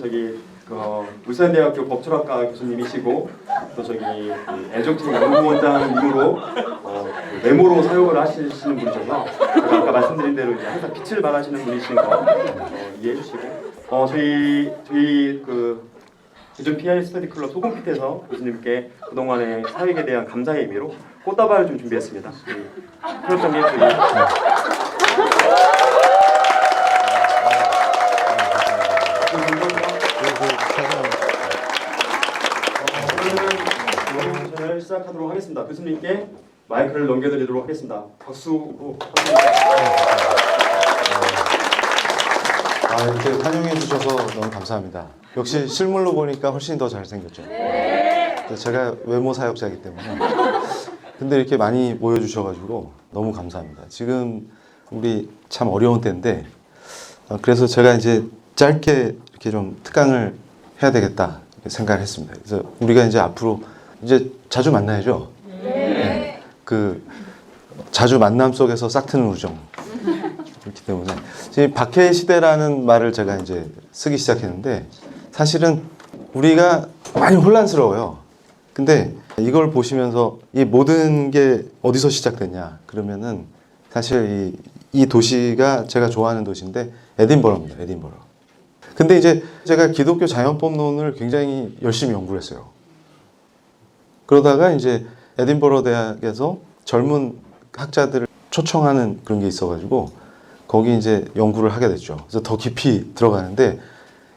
저기 울산대학교 법철학과 교수님이시고 또 저기 애정팀 연구원장님으로 메모로 사용을 하시는 분이셔서 제가 아까 말씀드린 대로 이제 항상 빛을 발하시는 분이신 거 이해해 주시고 저희 요즘 PI 스터디 클럽 소금빛에서 교수님께 그동안의 사역에 대한 감사의 의미로 꽃다발을 좀 준비했습니다. 클럽장님 저는 시작하도록 하겠습니다. 교수님께 마이크를 넘겨드리도록 하겠습니다. 박수로 이렇게 환영해 주셔서 너무 감사합니다. 역시 실물로 보니까 훨씬 더 잘생겼죠. 제가 외모 사역자이기 때문에. 근데 이렇게 많이 모여주셔가지고 너무 감사합니다. 지금 우리 참 어려운 때인데 그래서 제가 이제 짧게 이렇게 좀 특강을 해야 되겠다 생각을 했습니다. 그래서 우리가 이제 앞으로 이제 자주 만나야죠. 네. 자주 만남 속에서 싹트는 우정. 그렇기 때문에 지금 박해의 시대라는 말을 제가 이제 쓰기 시작했는데 사실은 우리가 많이 혼란스러워요. 근데 이걸 보시면서 이 모든 게 어디서 시작됐냐 그러면은 사실 이 도시가 제가 좋아하는 도시인데 에딘버러입니다. 에딘버러. 근데 이제 제가 기독교 자연법론을 굉장히 열심히 연구를 했어요. 그러다가 이제 에딘버러 대학에서 젊은 학자들을 초청하는 그런 게 있어가지고 거기 이제 연구를 하게 됐죠. 그래서 더 깊이 들어가는데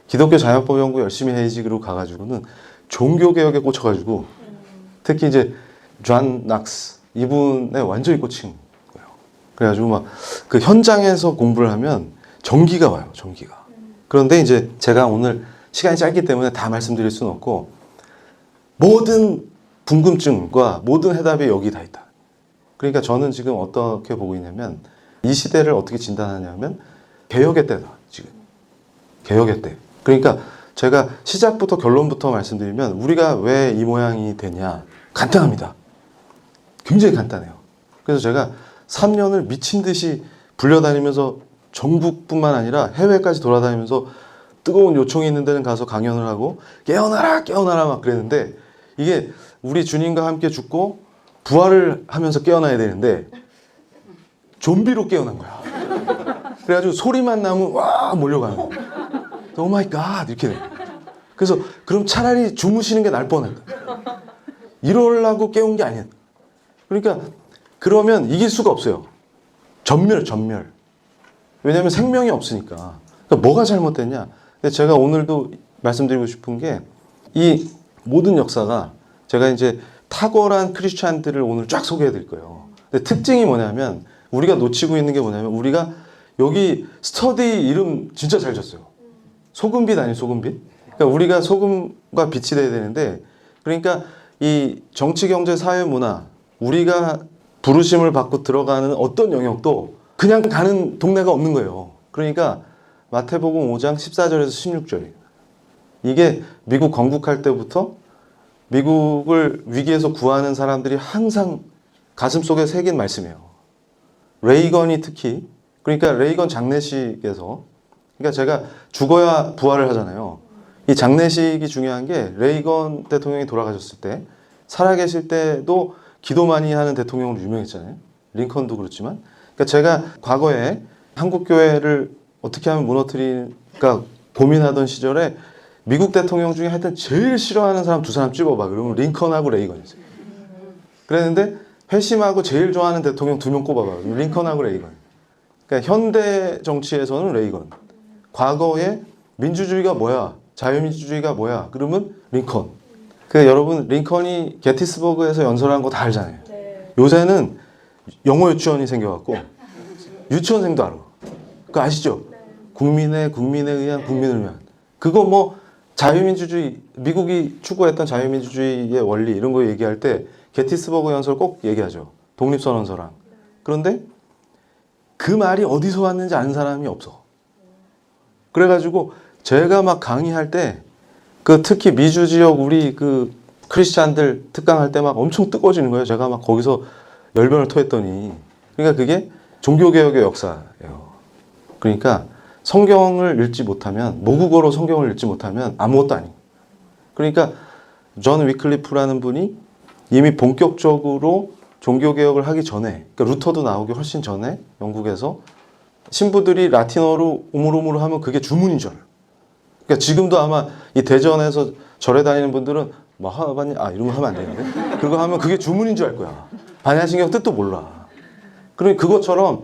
기독교 자연법 연구 열심히 해야지 그러고 가가지고는 종교개혁에 꽂혀가지고 특히 이제 존 낙스 이분에 완전히 꽂힌 거예요. 그래가지고 막 그 현장에서 공부를 하면 전기가 와요. 전기가. 그런데 이제 제가 오늘 시간이 짧기 때문에 다 말씀드릴 수는 없고 모든 궁금증과 모든 해답이 여기 다 있다. 그러니까 저는 지금 어떻게 보고 있냐면 이 시대를 어떻게 진단하냐면 개혁의 때다. 지금 개혁의 때. 그러니까 제가 시작부터 결론부터 말씀드리면 우리가 왜 이 모양이 되냐 간단합니다. 굉장히 간단해요. 그래서 제가 3년을 미친 듯이 불려다니면서 전국뿐만 아니라 해외까지 돌아다니면서 뜨거운 요청이 있는 데는 가서 강연을 하고 깨어나라 깨어나라 막 그랬는데 이게 우리 주님과 함께 죽고 부활을 하면서 깨어나야 되는데 좀비로 깨어난 거야. 그래가지고 소리만 나면 와 몰려가는 거야. 오 마이 갓 이렇게 돼. 그래서 그럼 차라리 주무시는 게 나을 뻔했다. 이러려고 깨운 게 아니야. 그러니까 그러면 이길 수가 없어요. 전멸. 왜냐하면 생명이 없으니까. 그러니까 뭐가 잘못됐냐. 제가 오늘도 말씀드리고 싶은 게 이 모든 역사가 제가 이제 탁월한 크리스찬들을 오늘 쫙 소개해 드릴 거예요. 근데 특징이 뭐냐면 우리가 놓치고 있는 게 뭐냐면 우리가 여기 스터디 이름 진짜 잘 졌어요. 소금빛 아니에요, 소금빛? 그러니까 우리가 소금과 빛이 돼야 되는데 그러니까 이 정치, 경제, 사회, 문화 우리가 부르심을 받고 들어가는 어떤 영역도 그냥 가는 동네가 없는 거예요. 그러니까 마태복음 5장 14절에서 16절이에요. 이게 미국 건국할 때부터 미국을 위기에서 구하는 사람들이 항상 가슴속에 새긴 말씀이에요. 레이건이 특히 그러니까 레이건 장례식에서 그러니까 제가 죽어야 부활을 하잖아요. 이 장례식이 중요한 게 레이건 대통령이 돌아가셨을 때 살아계실 때도 기도 많이 하는 대통령으로 유명했잖아요. 링컨도 그렇지만 그러니까 제가 과거에 한국교회를 어떻게 하면 무너뜨릴까 고민하던 시절에 미국 대통령 중에 하여튼 제일 싫어하는 사람 두 사람 집어봐. 그러면 링컨하고 레이건이었어요. 그랬는데 회심하고 제일 좋아하는 대통령 두 명 꼽아봐. 링컨하고 레이건. 그러니까 현대 정치에서는 레이건. 과거에 민주주의가 뭐야? 자유민주주의가 뭐야? 그러면 링컨. 그러니까 여러분 링컨이 게티스버그에서 연설한 거 다 알잖아요. 네. 요새는 영어 유치원이 생겨갖고 유치원생도 알아. 그거 아시죠? 네. 국민에 의한 국민을 위한. 그거 뭐 자유민주주의 미국이 추구했던 자유민주주의의 원리 이런 거 얘기할 때 게티스버그 연설 꼭 얘기하죠. 독립선언서랑. 그런데 그 말이 어디서 왔는지 아는 사람이 없어. 그래가지고 제가 막 강의할 때 그 특히 미주 지역 우리 그 크리스찬들 특강할 때 막 엄청 뜨거워지는 거예요. 제가 막 거기서 열변을 토했더니 그러니까 그게 종교개혁의 역사예요. 그러니까 성경을 읽지 못하면, 모국어로 성경을 읽지 못하면 아무것도 아니에요. 그러니까 존 위클리프라는 분이 이미 본격적으로 종교개혁을 하기 전에, 그러니까 루터도 나오기 훨씬 전에 영국에서 신부들이 라틴어로 우물우물 하면 그게 주문인 줄 알아요. 그러니까 지금도 아마 이 대전에서 절에 다니는 분들은 뭐 하반니 이런 거 하면 안 되는데 그거 하면 그게 주문인 줄 알 거야. 반야신경 뜻도 몰라. 그러니까 그것처럼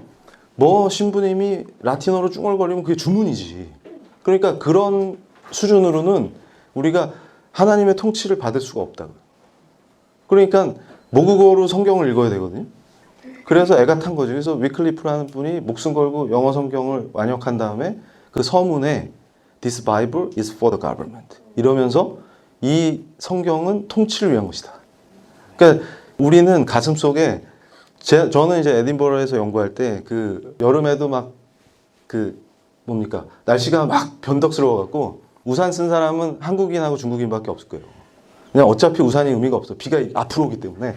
뭐 신부님이 라틴어로 쭝얼거리면 그게 주문이지. 그러니까 그런 수준으로는 우리가 하나님의 통치를 받을 수가 없다. 그러니까 모국어로 성경을 읽어야 되거든요. 그래서 애가 탄 거죠. 그래서 위클리프라는 분이 목숨 걸고 영어 성경을 완역한 다음에 그 서문에 This Bible is for the government 이러면서 이 성경은 통치를 위한 것이다. 그러니까 우리는 가슴속에 저는 이제 에딘버러에서 연구할 때 그 여름에도 막 그 뭡니까 날씨가 막 변덕스러워 갖고 우산 쓴 사람은 한국인하고 중국인밖에 없을 거예요. 그냥 어차피 우산이 의미가 없어. 비가 앞으로 오기 때문에.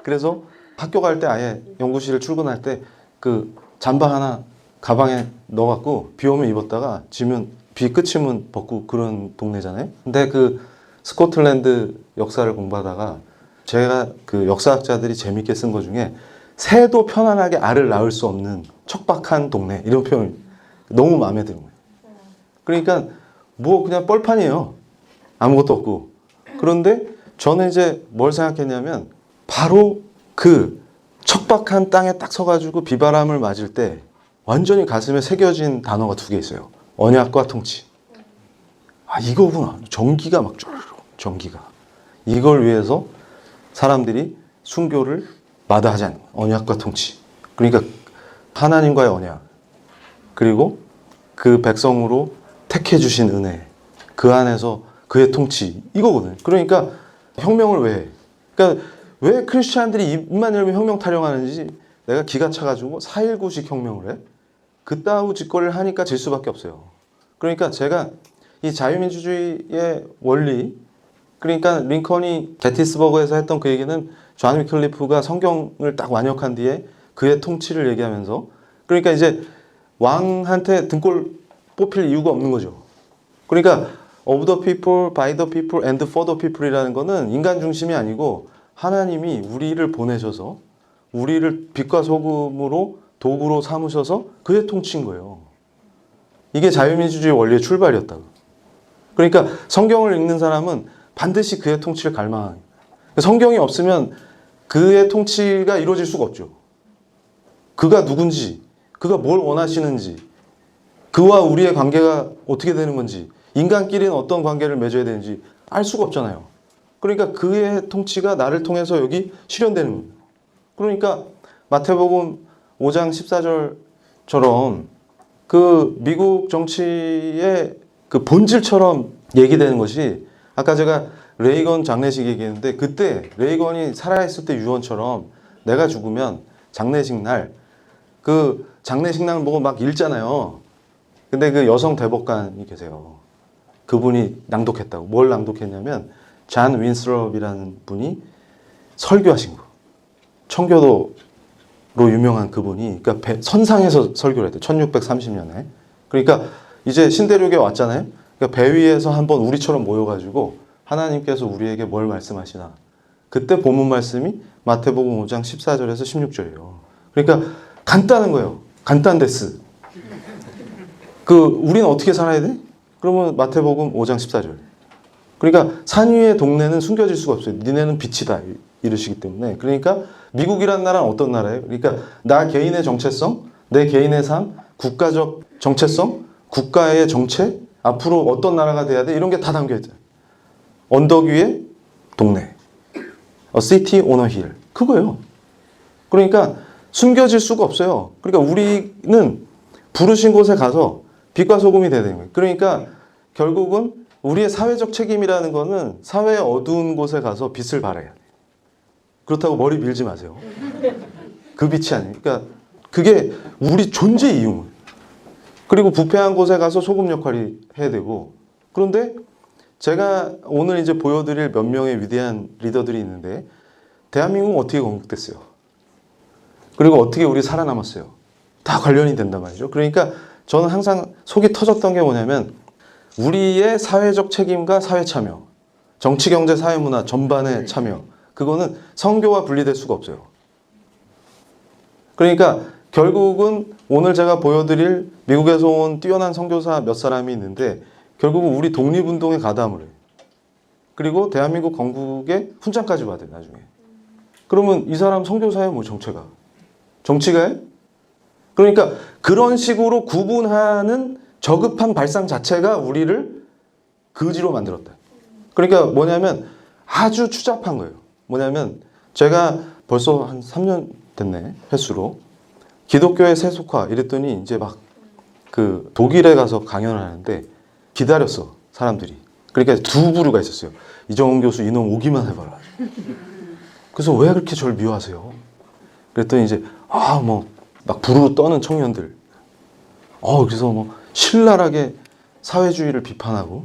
그래서 학교 갈 때 아예 연구실을 출근할 때 그 잠바 하나 가방에 넣어갖고 비 오면 입었다가 지면 비 그치면 벗고 그런 동네잖아요. 근데 그 스코틀랜드 역사를 공부하다가 제가 그 역사학자들이 재밌게 쓴 것 중에 새도 편안하게 알을 낳을 수 없는 척박한 동네 이런 표현 너무 마음에 드는 거예요. 그러니까 뭐 그냥 뻘판이에요. 아무것도 없고. 그런데 저는 이제 뭘 생각했냐면 바로 그 척박한 땅에 딱 서가지고 비바람을 맞을 때 완전히 가슴에 새겨진 단어가 두 개 있어요. 언약과 통치. 이거구나. 전기가 막 쭈르륵 전기가. 이걸 위해서 사람들이 순교를 마다하지 않는 언약과 통치. 그러니까 하나님과의 언약. 그리고 그 백성으로 택해 주신 은혜. 그 안에서 그의 통치. 이거거든요. 그러니까 혁명을 왜 해? 그러니까 왜 크리스찬들이 입만 열면 혁명 타령하는지 내가 기가 차가지고 4.19식 혁명을 해? 그따구 짓거리를 하니까 질 수밖에 없어요. 그러니까 제가 이 자유민주주의의 원리, 그러니까 링컨이 게티스버그에서 했던 그 얘기는 존 위클리프가 성경을 딱 완역한 뒤에 그의 통치를 얘기하면서 그러니까 이제 왕한테 등골 뽑힐 이유가 없는 거죠. 그러니까 of the people, by the people, and for the people이라는 거는 인간 중심이 아니고 하나님이 우리를 보내셔서 우리를 빛과 소금으로 도구로 삼으셔서 그의 통치인 거예요. 이게 자유민주주의 원리의 출발이었다고. 그러니까 성경을 읽는 사람은 반드시 그의 통치를 갈망하는 거예요. 성경이 없으면 그의 통치가 이루어질 수가 없죠. 그가 누군지, 그가 뭘 원하시는지, 그와 우리의 관계가 어떻게 되는 건지, 인간끼리는 어떤 관계를 맺어야 되는지 알 수가 없잖아요. 그러니까 그의 통치가 나를 통해서 여기 실현되는 거예요. 그러니까 마태복음 5장 14절처럼 그 미국 정치의 그 본질처럼 얘기되는 것이 아까 제가 레이건 장례식 얘기했는데 그때 레이건이 살아있을 때 유언처럼 내가 죽으면 장례식 날 그 장례식 날 보고 막 읽잖아요. 근데 그 여성 대법관이 계세요. 그분이 낭독했다고. 뭘 낭독했냐면 잔 윈스럽이라는 분이 설교하신 거. 청교도로 유명한 그분이 그러니까 선상에서 설교를 했대요. 1630년에. 그러니까 이제 신대륙에 왔잖아요. 그러니까 배 위에서 한번 우리처럼 모여가지고 하나님께서 우리에게 뭘 말씀하시나. 그때 본문 말씀이 마태복음 5장 14절에서 16절이에요. 그러니까 간단한 거예요. 간단데스. 우리는 어떻게 살아야 돼? 그러면 마태복음 5장 14절. 그러니까 산 위의 동네는 숨겨질 수가 없어요. 니네는 빛이다 이러시기 때문에. 그러니까 미국이란 나라는 어떤 나라예요? 그러니까 나 개인의 정체성, 내 개인의 삶, 국가적 정체성, 국가의 정책, 앞으로 어떤 나라가 돼야 돼? 이런 게 다 담겨 있어요. 언덕 위에 동네. A city on a hill. 그거예요. 그러니까 숨겨질 수가 없어요. 그러니까 우리는 부르신 곳에 가서 빛과 소금이 돼야 되는 거예요. 그러니까 결국은 우리의 사회적 책임이라는 거는 사회의 어두운 곳에 가서 빛을 발해야 돼요. 그렇다고 머리 밀지 마세요. 그 빛이 아니에요. 그러니까 그게 우리 존재 이유예요. 그리고 부패한 곳에 가서 소금 역할이 해야 되고 그런데 제가 오늘 이제 보여드릴 몇 명의 위대한 리더들이 있는데 대한민국은 어떻게 건국됐어요? 그리고 어떻게 우리 살아남았어요? 다 관련이 된단 말이죠. 그러니까 저는 항상 속이 터졌던 게 뭐냐면 우리의 사회적 책임과 사회 참여, 정치, 경제, 사회, 문화 전반의 참여, 그거는 선교와 분리될 수가 없어요. 그러니까 결국은 오늘 제가 보여드릴 미국에서 온 뛰어난 선교사 몇 사람이 있는데 결국은 우리 독립운동에 가담을 해요. 그리고 대한민국 건국에 훈장까지 받아요, 나중에. 그러면 이 사람 선교사예요, 뭐 정체가? 정치가요? 그러니까 그런 식으로 구분하는 저급한 발상 자체가 우리를 거지로 만들었다. 그러니까 뭐냐면 아주 추잡한 거예요. 뭐냐면 제가 벌써 한 3년 됐네, 횟수로. 기독교의 세속화 이랬더니 이제 막 그 독일에 가서 강연을 하는데 기다렸어, 사람들이. 그러니까 두 부류가 있었어요. 이정훈 교수 이놈 오기만 해봐라. 그래서 왜 그렇게 저를 미워하세요? 그랬더니 이제 뭐 막 부르르 떠는 청년들. 그래서 뭐 신랄하게 사회주의를 비판하고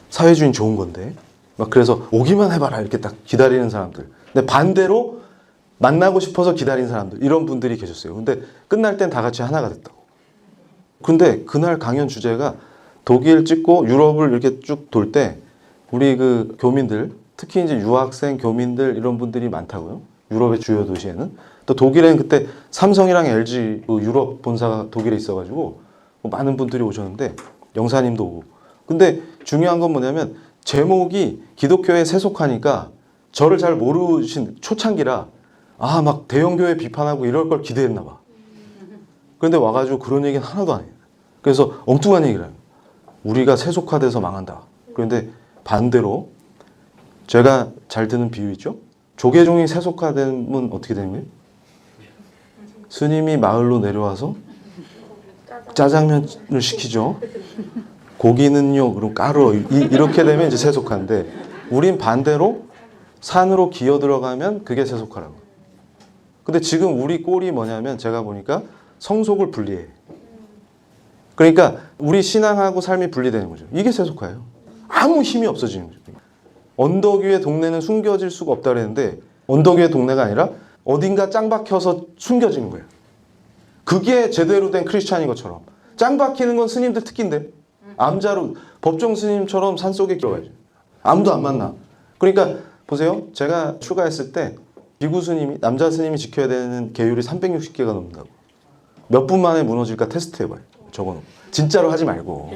사회주의는 좋은 건데 막 그래서 오기만 해봐라 이렇게 딱 기다리는 사람들. 근데 반대로 만나고 싶어서 기다린 사람들, 이런 분들이 계셨어요. 근데 끝날 땐 다 같이 하나가 됐다고. 근데 그날 강연 주제가 독일 찍고 유럽을 이렇게 쭉 돌 때 우리 그 교민들, 특히 이제 유학생 교민들 이런 분들이 많다고요. 유럽의 주요 도시에는. 또 독일에는 그때 삼성이랑 LG 그 유럽 본사가 독일에 있어가지고 많은 분들이 오셨는데 영사님도 오고. 근데 중요한 건 뭐냐면 제목이 기독교에 세속하니까 저를 잘 모르신 초창기라 막 대형교회 비판하고 이럴 걸 기대했나 봐. 그런데 와가지고 그런 얘기는 하나도 안 해요. 그래서 엉뚱한 얘기를 해요. 우리가 세속화돼서 망한다. 그런데 반대로 제가 잘 드는 비유 있죠? 조계종이 세속화되면 어떻게 되는 거예요? 스님이 마을로 내려와서 짜장면을 시키죠. 고기는요, 그럼 까르 이렇게 되면 이제 세속화인데 우린 반대로 산으로 기어 들어가면 그게 세속화라고. 근데 지금 우리 꼴이 뭐냐면 제가 보니까 성속을 분리해. 그러니까 우리 신앙하고 삶이 분리되는 거죠. 이게 세속화예요. 아무 힘이 없어지는 거죠. 언덕 위의 동네는 숨겨질 수가 없다 그랬는데 언덕 위의 동네가 아니라 어딘가 짱 박혀서 숨겨지는 거예요. 그게 제대로 된 크리스찬인 것처럼. 짱 박히는 건 스님들 특기인데 암자로 법정 스님처럼 산속에 들어가야죠. 아무도 안 만나. 그러니까 보세요. 제가 출가했을 때 비구 스님이, 남자 스님이 지켜야 되는 계율이 360개가 넘는다고. 몇 분 만에 무너질까 테스트 해봐요. 적어놓고. 진짜로 하지 말고.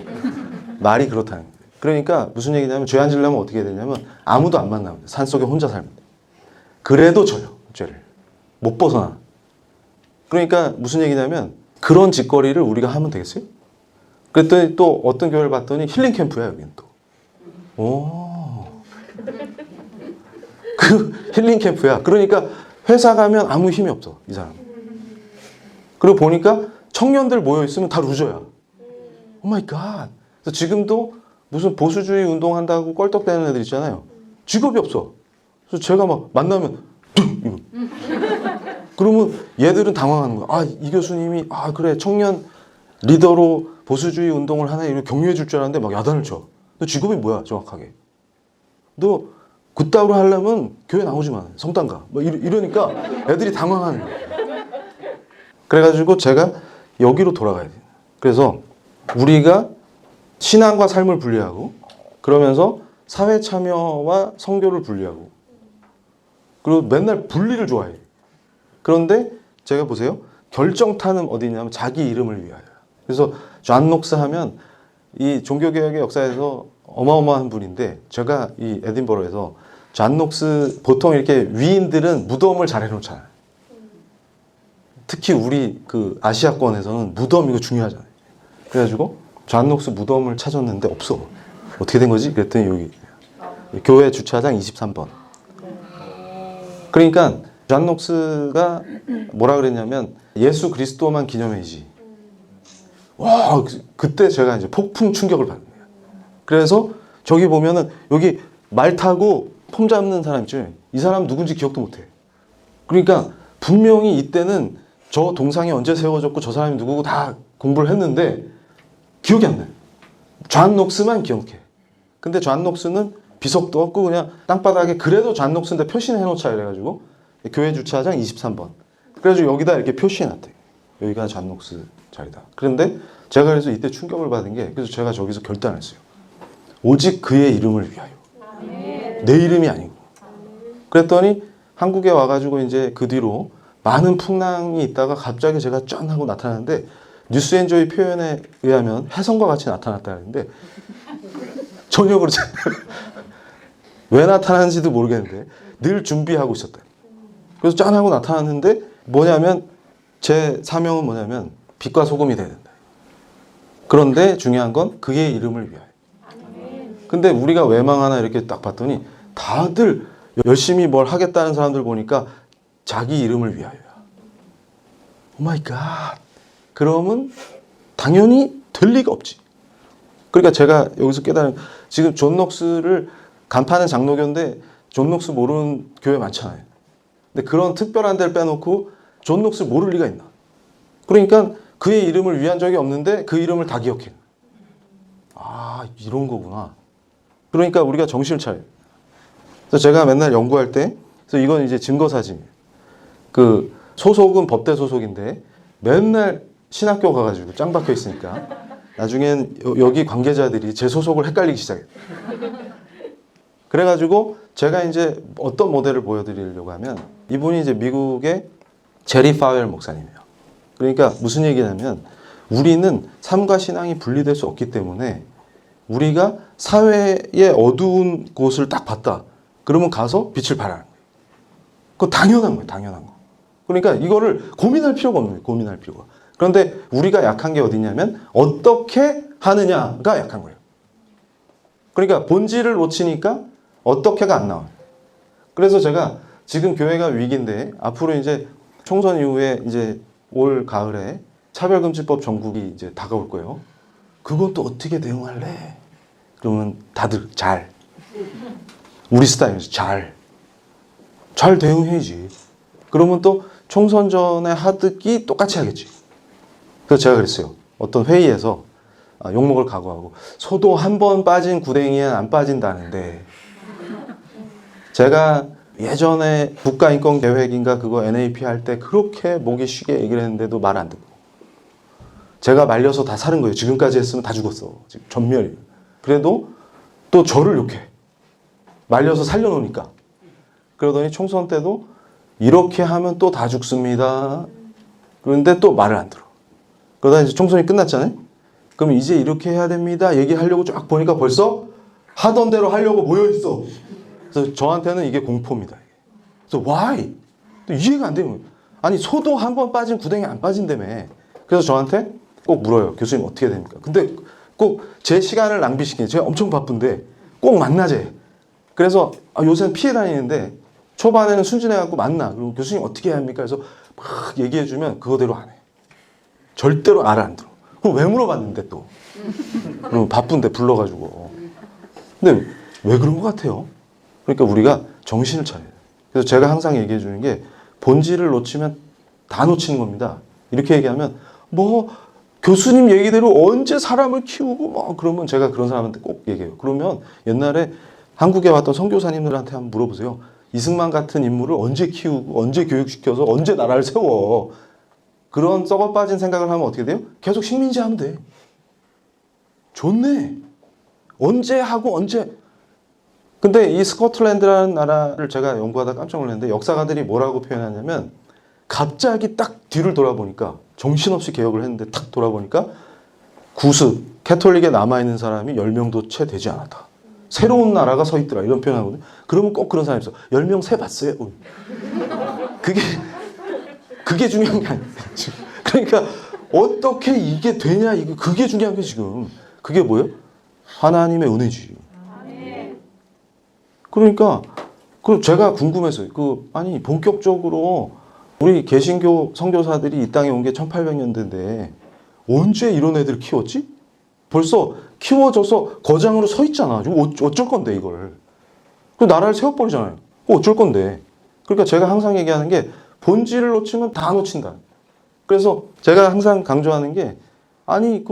말이 그렇다는 거예요. 그러니까 무슨 얘기냐면 죄 안 지려면 어떻게 해야 되냐면 아무도 안 만나면 돼. 산속에 혼자 살면 돼. 그래도 져요. 죄를. 못 벗어나. 그러니까 무슨 얘기냐면 그런 짓거리를 우리가 하면 되겠어요? 그랬더니 또 어떤 교회를 봤더니 힐링 캠프야, 여기는 또. 그 힐링 캠프야. 그러니까 회사 가면 아무 힘이 없어, 이 사람. 그리고 보니까 청년들 모여 있으면 다 루저야. 오 마이 갓. 그래서 지금도 무슨 보수주의 운동한다고 껄떡대는 애들 있잖아요. 직업이 없어. 그래서 제가 막 만나면 이거. 그러면 얘들은 당황하는 거야. 이 교수님이 그래 청년 리더로 보수주의 운동을 하나 이렇게 격려해 줄 줄 알았는데 막 야단을 쳐. 너 직업이 뭐야 정확하게? 너 그따위로 하려면 교회 나오지 마. 성당 가. 막 이러니까 애들이 당황하는 거야. 그래가지고 제가 여기로 돌아가야 돼. 그래서 우리가 신앙과 삶을 분리하고 그러면서 사회 참여와 선교를 분리하고 그리고 맨날 분리를 좋아해. 그런데 제가 보세요. 결정타는 어디냐면 자기 이름을 위하여. 그래서 존 녹스 하면 이 종교개혁의 역사에서 어마어마한 분인데 제가 이 에딘버러에서 존 녹스 보통 이렇게 위인들은 무덤을 잘 해놓잖아요. 특히 우리 그 아시아권에서는 무덤 이거 중요하잖아요. 그래가지고 존 녹스 무덤을 찾았는데 없어. 어떻게 된 거지? 그랬더니 여기 교회 주차장 23번. 그러니까 존 녹스가 뭐라 그랬냐면 예수 그리스도만 기념해야지. 와, 그때 제가 이제 폭풍 충격을 받은 거예요. 그래서 저기 보면은 여기 말 타고 폼 잡는 사람 있죠. 이 사람 누군지 기억도 못해. 그러니까 분명히 이때는 저 동상이 언제 세워졌고 저 사람이 누구고 다 공부를 했는데 기억이 안 나요. 존 녹스만 기억해. 근데 존 녹스는 비석도 없고 그냥 땅바닥에 그래도 존 녹스인데 표시는 해놓자 이래가지고 교회 주차장 23번. 그래가지고 여기다 이렇게 표시해놨대. 여기가 존 녹스 자리다. 그런데 제가 그래서 이때 충격을 받은 게 그래서 제가 저기서 결단했어요. 오직 그의 이름을 위하여. 내 이름이 아니고. 그랬더니 한국에 와가지고 이제 그 뒤로 많은 풍랑이 있다가 갑자기 제가 짠 하고 나타나는데 뉴스엔조이 표현에 의하면 혜성과 같이 나타났다는데 전혀 그렇지 않아요. 왜 나타나는지도 모르겠는데 늘 준비하고 있었다. 그래서 짠 하고 나타났는데 뭐냐면 제 사명은 뭐냐면 빛과 소금이 돼야 된다. 그런데 중요한 건 그의 이름을 위하여. 근데 우리가 외망하나 이렇게 딱 봤더니 다들 열심히 뭘 하겠다는 사람들 보니까 자기 이름을 위하여야. 오 마이 갓. 그러면 당연히 될 리가 없지. 그러니까 제가 여기서 깨달은 지금 존 녹스를 간파하는 장로교인데 존 녹스 모르는 교회 많잖아요. 근데 그런 특별한 데를 빼놓고 존 녹스를 모를 리가 있나. 그러니까 그의 이름을 위한 적이 없는데 그 이름을 다 기억해. 아, 이런 거구나. 그러니까 우리가 정신을 차려요. 그래서 제가 맨날 연구할 때, 그래서 이건 이제 증거 사진이에요. 그 소속은 법대 소속인데 맨날 신학교 가가지고 짱 박혀 있으니까 나중엔 여기 관계자들이 제 소속을 헷갈리기 시작해요. 그래가지고 제가 이제 어떤 모델을 보여드리려고 하면 이분이 이제 미국의 제리 파웰 목사님이에요. 그러니까 무슨 얘기냐면 우리는 삶과 신앙이 분리될 수 없기 때문에 우리가 사회의 어두운 곳을 딱 봤다. 그러면 가서 빛을 발하는 거예요. 그거 당연한 거예요. 당연한 거. 그러니까 이거를 고민할 필요가 없는 거예요. 고민할 필요가. 그런데 우리가 약한 게 어디냐면 어떻게 하느냐가 약한 거예요. 그러니까 본질을 놓치니까 어떻게가 안 나와요. 그래서 제가 지금 교회가 위기인데 앞으로 이제 총선 이후에 이제 올 가을에 차별금지법 전국이 이제 다가올 거예요. 그건 또 어떻게 대응할래? 그러면 다들 잘. 우리 스타일에서 잘 대응해야지. 그러면 또 총선 전에 하듯이 똑같이 하겠지. 그래서 제가 그랬어요. 어떤 회의에서 욕먹을 각오하고 소도 한 번 빠진 구덩이엔 안 빠진다는데 제가 예전에 국가인권계획인가 그거 NAP 할 때 그렇게 목이 쉬게 얘기를 했는데도 말 안 듣고 제가 말려서 다 사는 거예요. 지금까지 했으면 다 죽었어. 지금 전멸이에요. 그래도 또 저를 욕해. 말려서 살려놓으니까. 그러더니 총선 때도 이렇게 하면 또 다 죽습니다. 그런데 또 말을 안 들어. 그러다 이제 총선이 끝났잖아요. 그럼 이제 이렇게 해야 됩니다. 얘기하려고 쫙 보니까 벌써 하던 대로 하려고 모여있어. 그래서 저한테는 이게 공포입니다. 그래서 why? 또 이해가 안 되는 거예요. 아니 소도 한 번 빠진 구덩이 안 빠진다며. 그래서 저한테 꼭 물어요. 교수님 어떻게 됩니까? 근데 꼭 제 시간을 낭비시키는 제가 엄청 바쁜데 꼭 만나재. 그래서 요새는 피해 다니는데 초반에는 순진해갖고 만나. 그리고 교수님 어떻게 해야 합니까? 그래서 막 얘기해주면 그거대로 안 해. 절대로 알아 안 들어. 그럼 왜 물어봤는데 또. 그럼 바쁜데 불러가지고. 근데 왜 그런 것 같아요? 그러니까 우리가 정신을 차려야 돼요. 그래서 제가 항상 얘기해 주는 게 본질을 놓치면 다 놓치는 겁니다. 이렇게 얘기하면 뭐 교수님 얘기대로 언제 사람을 키우고 뭐 그러면 제가 그런 사람한테 꼭 얘기해요. 그러면 옛날에 한국에 왔던 선교사님들한테 한번 물어보세요. 이승만 같은 인물을 언제 키우고 언제 교육시켜서 언제 나라를 세워. 그런 썩어 빠진 생각을 하면 어떻게 돼요? 계속 식민지 하면 돼. 좋네. 언제 하고 언제. 근데 이 스코틀랜드라는 나라를 제가 연구하다 깜짝 놀랐는데 역사가들이 뭐라고 표현하냐면 갑자기 딱 뒤를 돌아보니까 정신없이 개혁을 했는데 탁 돌아보니까 구습, 캐톨릭에 남아있는 사람이 10명도 채 되지 않았다. 새로운 나라가 서 있더라. 이런 표현하거든요. 그러면 꼭 그런 사람이 있어. 10명 세봤어요. 그게 중요한 게 아니에요. 그러니까 어떻게 이게 되냐. 그게 중요한 게 지금. 그게 뭐예요? 하나님의 은혜지. 그러니까 제가 궁금해서요. 아니 본격적으로 우리 개신교 선교사들이 이 땅에 온 게 1800년대인데 언제 이런 애들 키웠지? 벌써 키워져서 거장으로 서 있잖아. 어쩔 건데 이걸. 그 나라를 세워버리잖아요. 어쩔 건데. 그러니까 제가 항상 얘기하는 게 본질을 놓치면 다 놓친다. 그래서 제가 항상 강조하는 게 아니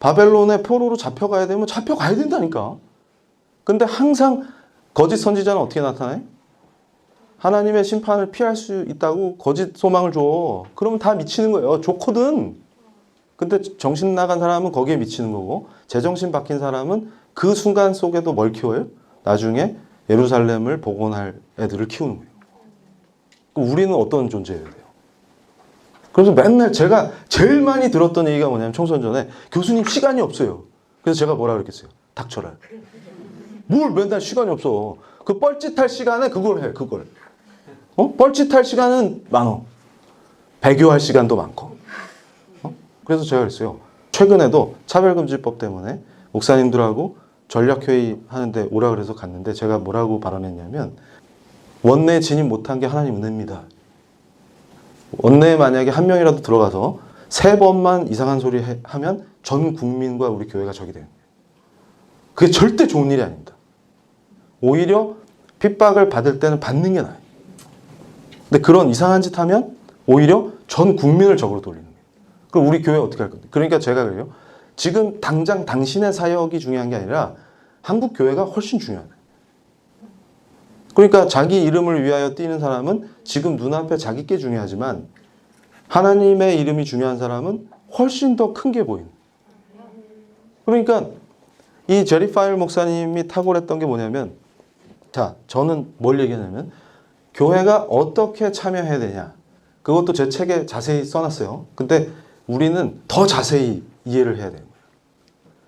바벨론의 포로로 잡혀가야 되면 잡혀가야 된다니까. 근데 항상 거짓 선지자는 어떻게 나타나요? 하나님의 심판을 피할 수 있다고 거짓 소망을 줘. 그러면 다 미치는 거예요. 좋거든. 근데 정신 나간 사람은 거기에 미치는 거고 제정신 박힌 사람은 그 순간 속에도 뭘 키워요? 나중에 예루살렘을 복원할 애들을 키우는 거예요. 그럼 우리는 어떤 존재여야 돼요? 그래서 맨날 제가 제일 많이 들었던 얘기가 뭐냐면 총선 전에 교수님 시간이 없어요. 그래서 제가 뭐라 그랬겠어요? 닥쳐라. 뭘 맨날 시간이 없어. 그 뻘짓할 시간에 그걸 해. 그걸. 뻘짓할 시간은 많어. 배교할 시간도 많고. 그래서 제가 그랬어요. 최근에도 차별금지법 때문에 목사님들하고 전략회의 하는데 오라 그래서 갔는데 제가 뭐라고 발언했냐면 원내에 진입 못한 게 하나님 은혜입니다. 원내에 만약에 한 명이라도 들어가서 3번만 이상한 소리 하면 전 국민과 우리 교회가 적이 돼요. 그게 절대 좋은 일이 아닙니다. 오히려 핍박을 받을 때는 받는 게 나아요. 근데 그런 이상한 짓 하면 오히려 전 국민을 적으로 돌리는 거예요. 그럼 우리 교회 어떻게 할 건데? 그러니까 제가 그래요. 지금 당장 당신의 사역이 중요한 게 아니라 한국 교회가 훨씬 중요하다. 그러니까 자기 이름을 위하여 뛰는 사람은 지금 눈앞에 자기 게 중요하지만 하나님의 이름이 중요한 사람은 훨씬 더 큰 게 보이는. 그러니까 이 제리 파일 목사님이 탁월했던 게 뭐냐면 자, 저는 뭘 얘기하냐면 교회가 어떻게 참여해야 되냐. 그것도 제 책에 자세히 써놨어요. 근데 우리는 더 자세히 이해를 해야 돼요.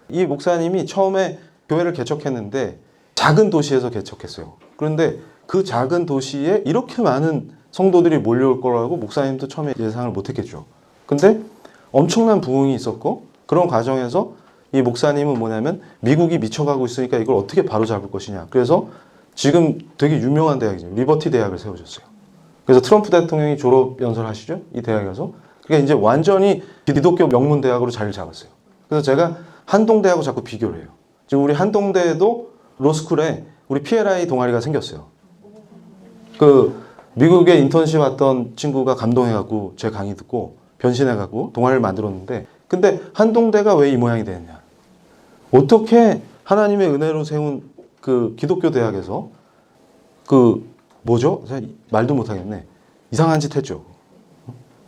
이 목사님이 처음에 교회를 개척했는데 작은 도시에서 개척했어요. 그런데 그 작은 도시에 이렇게 많은 성도들이 몰려올 거라고 목사님도 처음에 예상을 못했겠죠. 근데 엄청난 부흥이 있었고 그런 과정에서 이 목사님은 뭐냐면 미국이 미쳐가고 있으니까 이걸 어떻게 바로잡을 것이냐. 그래서 지금 되게 유명한 대학이죠. 리버티 대학을 세우셨어요. 그래서 트럼프 대통령이 졸업 연설하시죠. 이 대학에 가서. 그러니까 이제 완전히 기독교 명문 대학으로 자리를 잡았어요. 그래서 제가 한동대하고 자꾸 비교를 해요. 지금 우리 한동대에도 로스쿨에 우리 PLI 동아리가 생겼어요. 그 미국에 인턴십 왔던 친구가 감동해갖고 제 강의 듣고 변신해갖고 동아리를 만들었는데 근데 한동대가 왜 이 모양이 되느냐. 어떻게 하나님의 은혜로 세운 그 기독교 대학에서 그 뭐죠? 말도 못하겠네. 이상한 짓 했죠.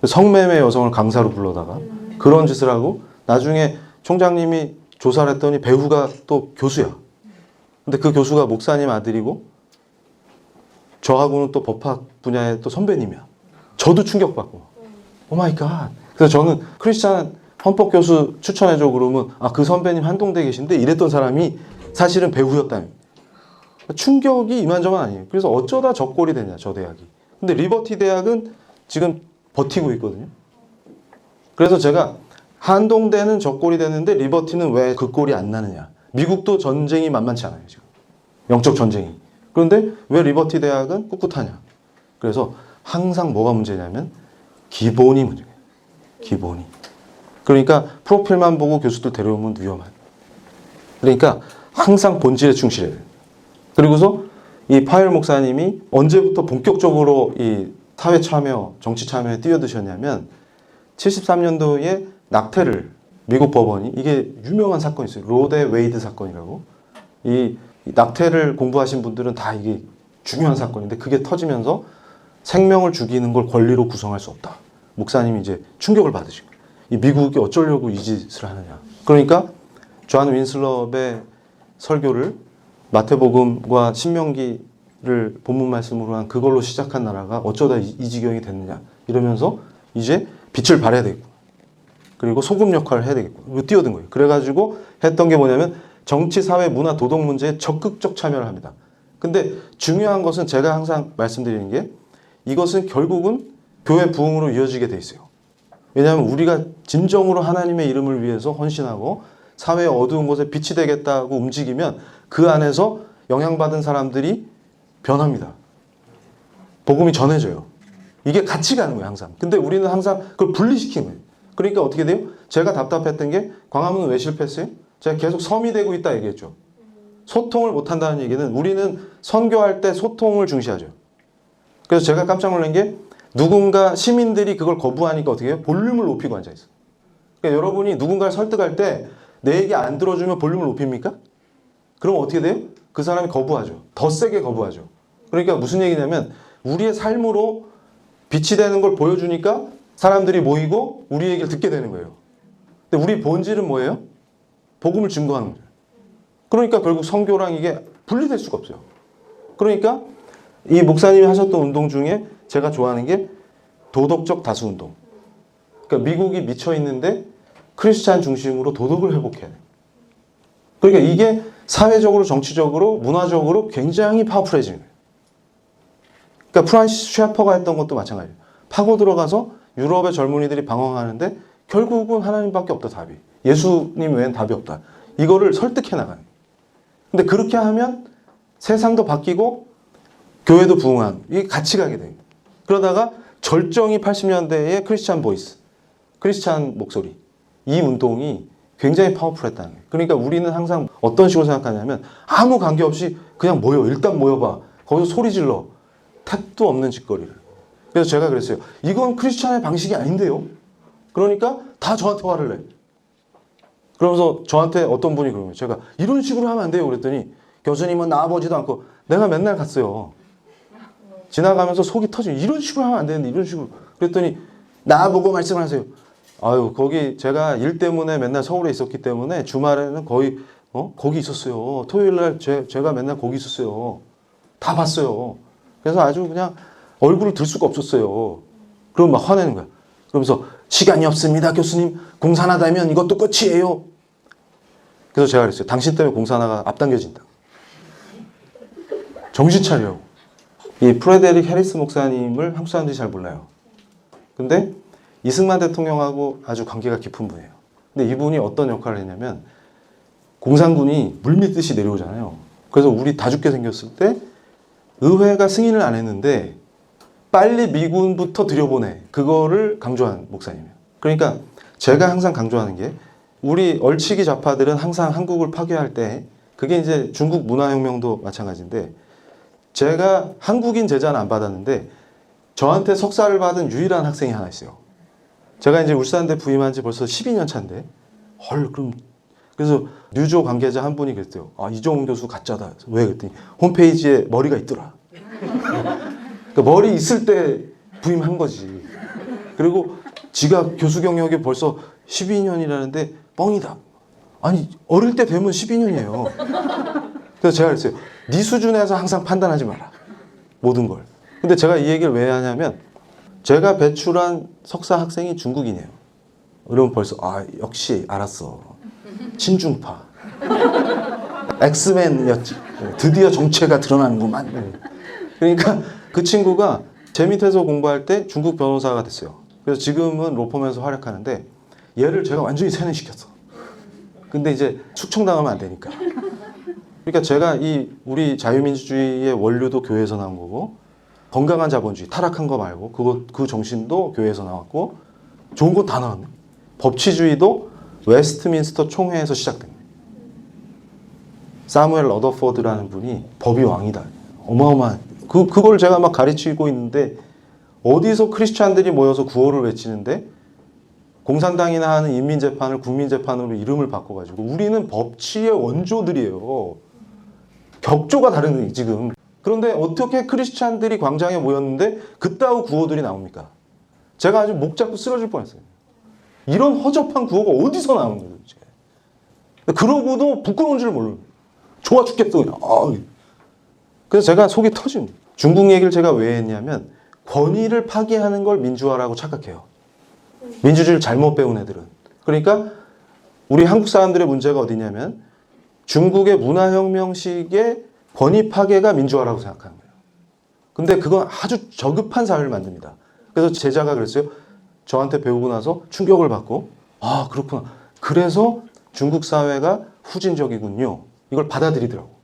성매매 여성을 강사로 불러다가 그런 짓을 하고 나중에 총장님이 조사를 했더니 배우가 또 교수야. 근데 그 교수가 목사님 아들이고 저하고는 또 법학 분야의 또 선배님이야. 저도 충격받고. 오 마이 갓. 그래서 저는 크리스찬 헌법 교수 추천해줘 그러면 아, 그 선배님 한동대에 계신데 이랬던 사람이 사실은 배우였다는. 충격이 이만저만 아니에요. 그래서 어쩌다 저 꼴이 되냐, 저 대학이. 근데 리버티 대학은 지금 버티고 있거든요. 그래서 제가 한동대는 저 꼴이 되는데 리버티는 왜 그 꼴이 안 나느냐. 미국도 전쟁이 만만치 않아요, 지금. 영적 전쟁이. 그런데 왜 리버티 대학은 꿋꿋하냐. 그래서 항상 뭐가 문제냐면 기본이 문제예요. 기본이. 그러니까 프로필만 보고 교수들 데려오면 위험한. 그러니까 항상 본질에 충실해야 돼요. 그리고서 이 파일 목사님이 언제부터 본격적으로 이 사회 참여, 정치 참여에 뛰어드셨냐면 73년도에 낙태를 미국 법원이 이게 유명한 사건이 있어요. 로데 웨이드 사건이라고. 이 낙태를 공부하신 분들은 다 이게 중요한 사건인데 그게 터지면서 생명을 죽이는 걸 권리로 구성할 수 없다. 목사님이 이제 충격을 받으신 거예요. 이 미국이 어쩌려고 이 짓을 하느냐. 그러니까 존 윈슬럽의 설교를 마태복음과 신명기를 본문 말씀으로 한 그걸로 시작한 나라가 어쩌다 이 지경이 됐느냐. 이러면서 이제 빛을 발해야 되겠고 그리고 소금 역할을 해야 되겠고 뛰어든 거예요. 그래가지고 했던 게 뭐냐면 정치, 사회, 문화, 도덕 문제에 적극적 참여를 합니다. 근데 중요한 것은 제가 항상 말씀드리는 게 이것은 결국은 교회 부흥으로 이어지게 돼 있어요. 왜냐하면 우리가 진정으로 하나님의 이름을 위해서 헌신하고 사회의 어두운 곳에 빛이 되겠다고 움직이면 그 안에서 영향받은 사람들이 변합니다. 복음이 전해져요. 이게 같이 가는 거예요, 항상. 근데 우리는 항상 그걸 분리시키는 거예요. 그러니까 어떻게 돼요? 제가 답답했던 게 광화문은 왜 실패했어요? 제가 계속 섬이 되고 있다 얘기했죠. 소통을 못한다는 얘기는 우리는 선교할 때 소통을 중시하죠. 그래서 제가 깜짝 놀란 게 누군가 시민들이 그걸 거부하니까 어떻게 해요? 볼륨을 높이고 앉아있어요. 그러니까 여러분이 누군가를 설득할 때 내 얘기 안 들어주면 볼륨을 높입니까? 그럼 어떻게 돼요? 그 사람이 거부하죠. 더 세게 거부하죠. 그러니까 무슨 얘기냐면 우리의 삶으로 빛이 되는 걸 보여주니까 사람들이 모이고 우리 얘기를 듣게 되는 거예요. 근데 우리 본질은 뭐예요? 복음을 증거하는 거예요. 그러니까 결국 선교랑 이게 분리될 수가 없어요. 그러니까 이 목사님이 하셨던 운동 중에 제가 좋아하는 게 도덕적 다수 운동. 그러니까 미국이 미쳐 있는데 크리스찬 중심으로 도덕을 회복해야 돼요. 그러니까 이게 사회적으로, 정치적으로, 문화적으로 굉장히 파워풀해지는 거예요. 그러니까 프란시스 셰퍼가 했던 것도 마찬가지예요. 파고 들어가서 유럽의 젊은이들이 방황하는데 결국은 하나님밖에 없다, 답이. 예수님 외엔 답이 없다. 이거를 설득해 나가는 거예요. 근데 그렇게 하면 세상도 바뀌고 교회도 부흥하고 이게 같이 가게 됩니다. 그러다가 절정이 80년대의 크리스찬 보이스, 크리스찬 목소리, 이 운동이 굉장히 파워풀했다는 거예요. 그러니까 우리는 항상 어떤 식으로 생각하냐면 아무 관계없이 그냥 모여, 일단 모여봐. 거기서 소리 질러. 택도 없는 짓거리를. 그래서 제가 그랬어요. 이건 크리스찬의 방식이 아닌데요. 그러니까 다 저한테 화를 내. 그러면서 저한테 어떤 분이 그러는 거예요. 제가 이런 식으로 하면 안 돼요. 그랬더니 교수님은 나와보지도 않고 내가 맨날 갔어요. 지나가면서 속이 터지고 이런 식으로 하면 안 되는데 이런 식으로. 그랬더니 나보고 말씀을 하세요. 아유, 거기 제가 일 때문에 맨날 서울에 있었기 때문에 주말에는 거의 거기 있었어요. 토요일 날 제가 맨날 거기 있었어요. 다 봤어요. 그래서 아주 그냥 얼굴을 들 수가 없었어요. 그럼 막 화내는 거야. 그러면서 시간이 없습니다, 교수님. 공산화되면 이것도 끝이에요. 그래서 제가 그랬어요. 당신 때문에 공산화가 앞당겨진다. 정신 차려. 이 프레데릭 해리스 목사님을 한국 사람들이 잘 몰라요. 근데 이승만 대통령하고 아주 관계가 깊은 분이에요. 근데 이분이 어떤 역할을 했냐면 공산군이 물밀듯이 내려오잖아요. 그래서 우리 다 죽게 생겼을 때 의회가 승인을 안 했는데 빨리 미군부터 들여보내. 그거를 강조한 목사님이에요. 그러니까 제가 항상 강조하는 게 우리 얼치기 좌파들은 항상 한국을 파괴할 때 그게 이제 중국 문화혁명도 마찬가지인데 제가 한국인 제자는 안 받았는데 저한테 석사를 받은 유일한 학생이 하나 있어요. 제가 이제 울산대 부임한 지 벌써 12년 차인데 그럼 그래서 뉴조 관계자 한 분이 그랬대요. 아, 이종훈 교수 가짜다. 왜 그랬더니 홈페이지에 머리가 있더라. 그러니까 머리 있을 때 부임한 거지. 그리고 지가 교수 경력이 벌써 12년이라는데 뻥이다. 아니 어릴 때 되면 12년이에요. 그래서 제가 그랬어요. 네 수준에서 항상 판단하지 마라. 모든 걸. 근데 제가 이 얘기를 왜 하냐면 제가 배출한 석사 학생이 중국인이에요. 그러면 벌써 역시 알았어. 친중파. 엑스맨이었지. 드디어 정체가 드러나는구만. 그러니까 그 친구가 제 밑에서 공부할 때 중국 변호사가 됐어요. 그래서 지금은 로펌에서 활약하는데 얘를 제가 완전히 세뇌시켰어. 근데 이제 숙청당하면 안 되니까. 그러니까 제가 우리 자유민주주의의 원류도 교회에서 나온 거고 건강한 자본주의, 타락한 거 말고 그 정신도 교회에서 나왔고 좋은 거 다 나왔네. 법치주의도 웨스트민스터 총회에서 시작된 거예요. 사무엘 러더포드라는 분이 법이 왕이다. 어마어마한. 그걸 제가 막 가르치고 있는데 어디서 크리스찬들이 모여서 구호를 외치는데 공산당이나 하는 인민재판을 국민재판으로 이름을 바꿔가지고 우리는 법치의 원조들이에요. 격조가 다른 거예요, 지금. 그런데 어떻게 크리스찬들이 광장에 모였는데 그따위 구호들이 나옵니까? 제가 아주 목 잡고 쓰러질 뻔했어요. 이런 허접한 구호가 어디서 나오는 거예요, 도대체. 그러고도 부끄러운 줄 모르는 거예요. 좋아 죽겠어, 그냥. 그래서 제가 속이 터진 거예요. 중국 얘기를 제가 왜 했냐면 권위를 파기하는 걸 민주화라고 착각해요. 민주주의를 잘못 배운 애들은. 그러니까 우리 한국 사람들의 문제가 어디냐면 중국의 문화혁명식의 권위 파괴가 민주화라고 생각하는 거예요. 근데 그건 아주 저급한 사회를 만듭니다. 그래서 제자가 그랬어요. 저한테 배우고 나서 충격을 받고 그렇구나. 그래서 중국 사회가 후진적이군요. 이걸 받아들이더라고.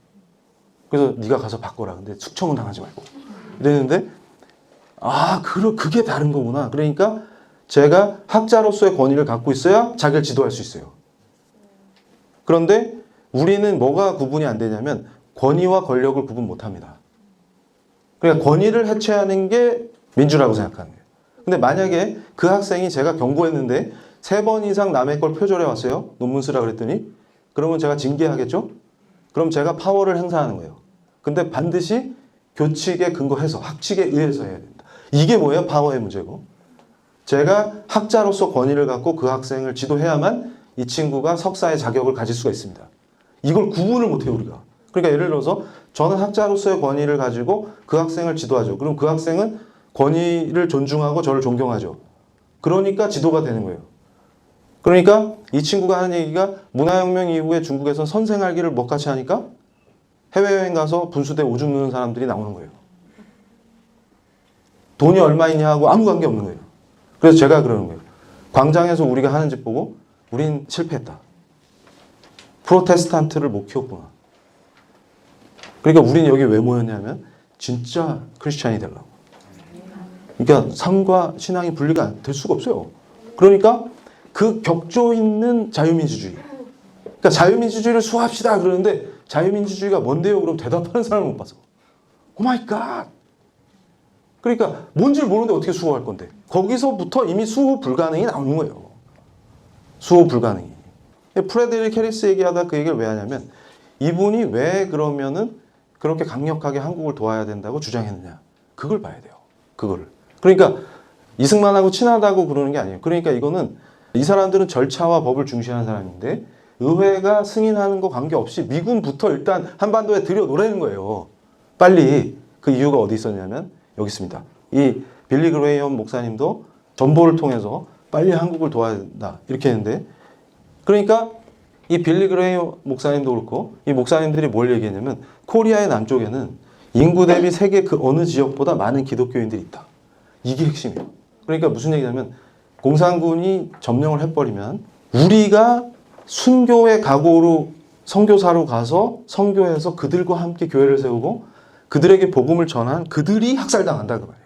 그래서 네가 가서 바꿔라. 근데 숙청은 당하지 말고. 이랬는데 그게 다른 거구나. 그러니까 제가 학자로서의 권위를 갖고 있어야 자기를 지도할 수 있어요. 그런데 우리는 뭐가 구분이 안 되냐면 권위와 권력을 구분 못합니다. 그러니까 권위를 해체하는 게 민주라고 생각하는 거예요. 근데 만약에 그 학생이 제가 경고했는데 3번 이상 남의 걸 표절해 왔어요. 논문 쓰라 그랬더니 그러면 제가 징계하겠죠? 그럼 제가 파워를 행사하는 거예요. 근데 반드시 교칙에 근거해서 학칙에 의해서 해야 된다. 이게 뭐예요? 파워의 문제고. 제가 학자로서 권위를 갖고 그 학생을 지도해야만 이 친구가 석사의 자격을 가질 수가 있습니다. 이걸 구분을 못해요, 우리가. 그러니까 예를 들어서 저는 학자로서의 권위를 가지고 그 학생을 지도하죠. 그럼 그 학생은 권위를 존중하고 저를 존경하죠. 그러니까 지도가 되는 거예요. 그러니까 이 친구가 하는 얘기가 문화혁명 이후에 중국에선 선생할기를 먹같이 하니까 해외여행 가서 분수대 오줌 누는 사람들이 나오는 거예요. 돈이 얼마 있냐 하고 아무 관계 없는 거예요. 그래서 제가 그러는 거예요. 광장에서 우리가 하는 짓 보고 우린 실패했다. 프로테스탄트를 못 키웠구나. 그러니까 우린 여기 왜 모였냐면 진짜 크리스찬이 되려고. 그러니까 삶과 신앙이 분리가 될 수가 없어요. 그러니까 그 격조 있는 자유민주주의. 그러니까 자유민주주의를 수호합시다 그러는데 자유민주주의가 뭔데요? 그럼 대답하는 사람을 못 봐서. 오 마이 갓. 그러니까 뭔지를 모르는데 어떻게 수호할 건데. 거기서부터 이미 수호 불가능이 나오는 거예요. 수호 불가능이. 프레데릭 해리스 얘기하다 그 얘기를 왜 하냐면 이분이 왜 그러면은 그렇게 강력하게 한국을 도와야 된다고 주장했느냐. 그걸 봐야 돼요. 그거를. 그러니까 이승만하고 친하다고 그러는 게 아니에요. 그러니까 이거는 이 사람들은 절차와 법을 중시하는 사람인데 의회가 승인하는 거 관계없이 미군부터 일단 한반도에 들여놓으라는 거예요. 빨리. 그 이유가 어디 있었냐면 여기 있습니다. 이 빌리 그레이엄 목사님도 전보를 통해서 빨리 한국을 도와야 된다. 이렇게 했는데 그러니까 이 빌리 그레이엄 목사님도 그렇고 이 목사님들이 뭘 얘기했냐면 코리아의 남쪽에는 인구 대비 세계 그 어느 지역보다 많은 기독교인들이 있다. 이게 핵심이에요. 그러니까 무슨 얘기냐면 공산군이 점령을 해버리면 우리가 순교의 각오로 선교사로 가서 선교해서 그들과 함께 교회를 세우고 그들에게 복음을 전한 그들이 학살당한다 그 말이에요.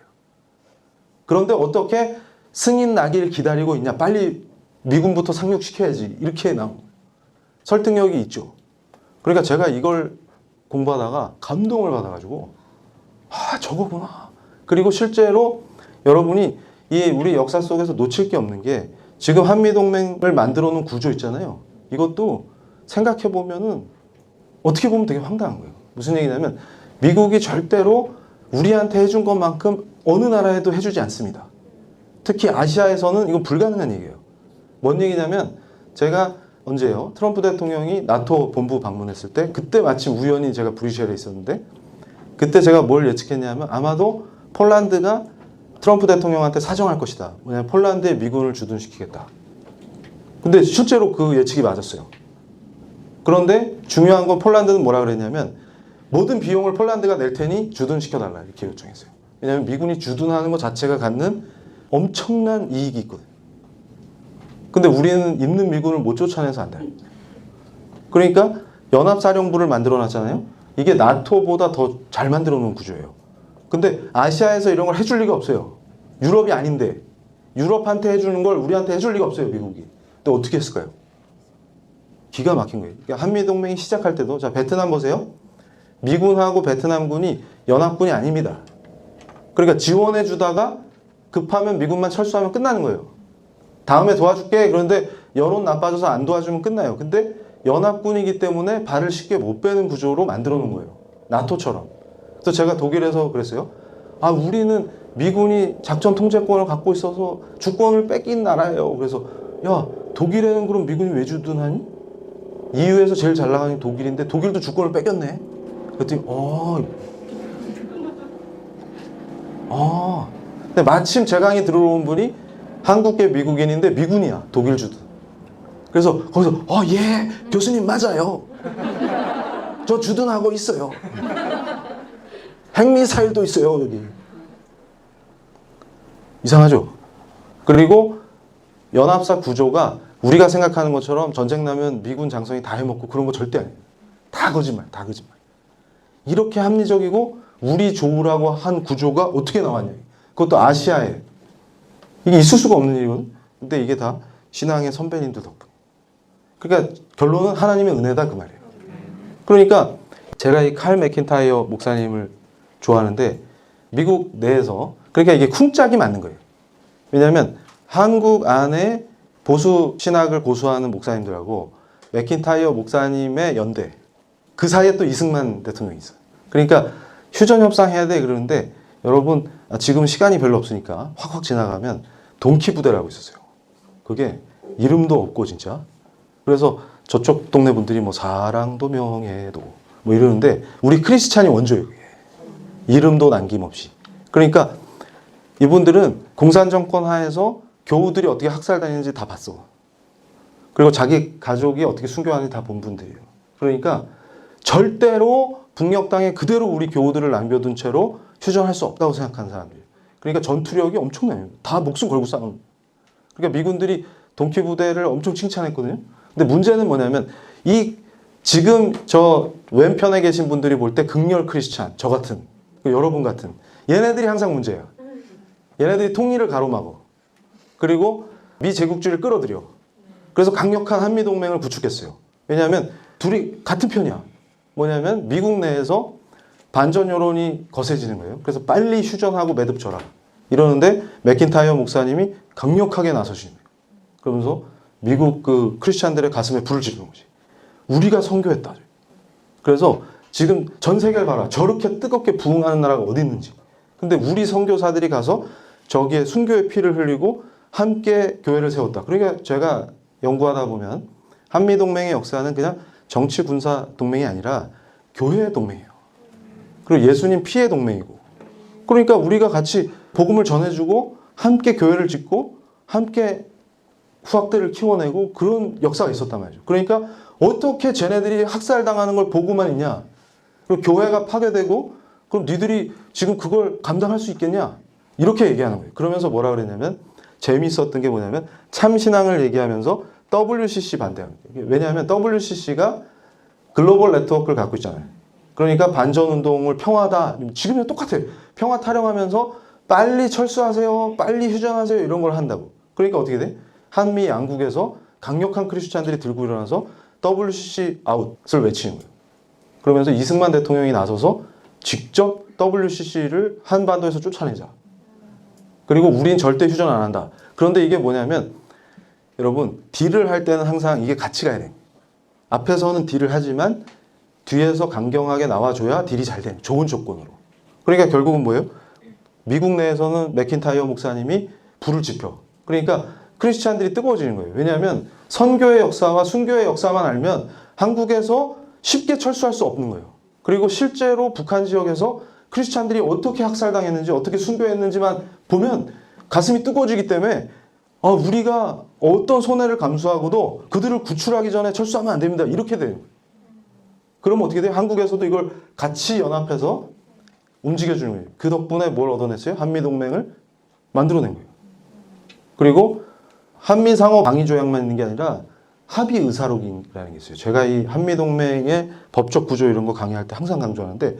그런데 어떻게 승인 나기를 기다리고 있냐. 빨리 미군부터 상륙시켜야지. 이렇게 나온 거예요. 설득력이 있죠. 그러니까 제가 이걸 공부하다가 감동을 받아가지고 아 저거구나. 그리고 실제로 여러분이 이 우리 역사 속에서 놓칠 게 없는 게 지금 한미동맹을 만들어 놓은 구조 있잖아요. 이것도 생각해 보면은 어떻게 보면 되게 황당한 거예요. 무슨 얘기냐면 미국이 절대로 우리한테 해준 것만큼 어느 나라에도 해주지 않습니다. 특히 아시아에서는 이건 불가능한 얘기예요. 뭔 얘기냐면 제가 언제요? 트럼프 대통령이 나토 본부 방문했을 때 그때 마침 우연히 제가 브뤼셀에 있었는데 그때 제가 뭘 예측했냐면 아마도 폴란드가 트럼프 대통령한테 사정할 것이다. 뭐냐면 폴란드에 미군을 주둔시키겠다. 근데 실제로 그 예측이 맞았어요. 그런데 중요한 건 폴란드는 뭐라 그랬냐면 모든 비용을 폴란드가 낼 테니 주둔시켜달라 이렇게 요청했어요. 왜냐하면 미군이 주둔하는 것 자체가 갖는 엄청난 이익이 있거든요. 근데 우리는 있는 미군을 못 쫓아내서 안 돼요. 그러니까 연합사령부를 만들어 놨잖아요. 이게 나토보다 더 잘 만들어 놓은 구조예요. 근데 아시아에서 이런 걸 해줄 리가 없어요. 유럽이 아닌데 유럽한테 해주는 걸 우리한테 해줄 리가 없어요, 미국이. 근데 어떻게 했을까요? 기가 막힌 거예요. 그러니까 한미동맹이 시작할 때도 자 베트남 보세요. 미군하고 베트남군이 연합군이 아닙니다. 그러니까 지원해 주다가 급하면 미군만 철수하면 끝나는 거예요. 다음에 도와줄게. 그런데 여론 나빠져서 안 도와주면 끝나요. 근데 연합군이기 때문에 발을 쉽게 못 빼는 구조로 만들어 놓은 거예요. 나토처럼. 그래서 제가 독일에서 그랬어요. 아, 우리는 미군이 작전 통제권을 갖고 있어서 주권을 뺏긴 나라예요. 그래서 야, 독일에는 그럼 미군이 왜 주둔하니? EU에서 제일 잘 나가는 독일인데 독일도 주권을 뺏겼네. 그랬더니 근데 마침 제 강의 들어온 분이 한국계 미국인인데 미군이야. 독일 주둔. 그래서 거기서 예, 교수님 맞아요. 저 주둔하고 있어요. 핵미사일도 있어요, 여기. 이상하죠? 그리고 연합사 구조가 우리가 생각하는 것처럼 전쟁 나면 미군 장성이 다 해먹고 그런 거 절대 아니에요. 다 거짓말, 다 거짓말. 이렇게 합리적이고 우리 좋으라고 한 구조가 어떻게 나왔냐. 그것도 아시아에. 이게 있을 수가 없는 일이거든. 근데 이게 다 신앙의 선배님들 덕분. 그러니까 결론은 하나님의 은혜다 그 말이에요. 그러니까 제가 이 칼 맥킨타이어 목사님을 좋아하는데 미국 내에서 그러니까 이게 쿵짝이 맞는 거예요. 왜냐하면 한국 안에 보수 신학을 고수하는 목사님들하고 맥킨타이어 목사님의 연대 그 사이에 또 이승만 대통령이 있어요. 그러니까 휴전 협상해야 돼 그러는데 여러분 지금 시간이 별로 없으니까 확확 지나가면 동키 부대라고 있었어요. 그게 이름도 없고 진짜 그래서 저쪽 동네 분들이 뭐 사랑도 명예도 뭐 이러는데 우리 크리스찬이 원조예요. 그게. 이름도 남김없이. 그러니까 이분들은 공산정권 하에서 교우들이 어떻게 학살당했는지 다 봤어. 그리고 자기 가족이 어떻게 순교하는지 다 본 분들이에요. 그러니까 절대로 북녘 땅에 그대로 우리 교우들을 남겨둔 채로 휴전할 수 없다고 생각하는 사람들이에요. 그러니까 전투력이 엄청나요. 다 목숨 걸고 싸우는. 그러니까 미군들이 동키 부대를 엄청 칭찬했거든요. 근데 문제는 뭐냐면 이 지금 저 왼편에 계신 분들이 볼 때 극렬 크리스찬, 저 같은, 여러분 같은 얘네들이 항상 문제예요. 얘네들이 통일을 가로막어. 그리고 미 제국주의를 끌어들여. 그래서 강력한 한미동맹을 구축했어요. 왜냐하면 둘이 같은 편이야. 뭐냐면 미국 내에서 반전 여론이 거세지는 거예요. 그래서 빨리 휴전하고 매듭 져라. 이러는데 맥킨타이어 목사님이 강력하게 나서시는 거예요. 그러면서 미국 그 크리스찬들의 가슴에 불을 지르는 거지. 우리가 선교했다. 그래서 지금 전 세계를 봐라. 저렇게 뜨겁게 부흥하는 나라가 어디 있는지. 근데 우리 선교사들이 가서 저기에 순교의 피를 흘리고 함께 교회를 세웠다. 그러니까 제가 연구하다 보면 한미동맹의 역사는 그냥 정치 군사 동맹이 아니라 교회의 동맹이에요. 그리고 예수님 피의 동맹이고. 그러니까 우리가 같이 복음을 전해주고 함께 교회를 짓고 함께 후학들을 키워내고 그런 역사가 있었단 말이죠. 그러니까 어떻게 쟤네들이 학살당하는 걸 보고만 있냐. 그리고 교회가 파괴되고 그럼 니들이 지금 그걸 감당할 수 있겠냐. 이렇게 얘기하는 거예요. 그러면서 뭐라 그랬냐면 재미있었던 게 뭐냐면 참신앙을 얘기하면서 WCC 반대합니다. 왜냐하면 WCC가 글로벌 네트워크를 갖고 있잖아요. 그러니까 반전운동을 평화다. 지금이랑 똑같아요. 평화 타령하면서 빨리 철수하세요. 빨리 휴전하세요. 이런 걸 한다고. 그러니까 어떻게 돼? 한미 양국에서 강력한 크리스찬들이 들고 일어나서 WCC 아웃을 외치는 거예요. 그러면서 이승만 대통령이 나서서 직접 WCC를 한반도에서 쫓아내자. 그리고 우린 절대 휴전 안 한다. 그런데 이게 뭐냐면 여러분 딜을 할 때는 항상 이게 같이 가야 돼요. 앞에서는 딜을 하지만 뒤에서 강경하게 나와줘야 딜이 잘 돼요. 좋은 조건으로. 그러니까 결국은 뭐예요? 미국 내에서는 맥킨타이어 목사님이 불을 지펴. 그러니까 크리스찬들이 뜨거워지는 거예요. 왜냐하면 선교의 역사와 순교의 역사만 알면 한국에서 쉽게 철수할 수 없는 거예요. 그리고 실제로 북한 지역에서 크리스찬들이 어떻게 학살당했는지 어떻게 순교했는지만 보면 가슴이 뜨거워지기 때문에 우리가 어떤 손해를 감수하고도 그들을 구출하기 전에 철수하면 안 됩니다. 이렇게 돼요. 그러면 어떻게 돼요? 한국에서도 이걸 같이 연합해서 움직여주는 거예요. 그 덕분에 뭘 얻어냈어요? 한미동맹을 만들어낸 거예요. 그리고 한미상호 방위조약만 있는 게 아니라 합의의사록이라는 게 있어요. 제가 이 한미동맹의 법적 구조 이런 거 강의할 때 항상 강조하는데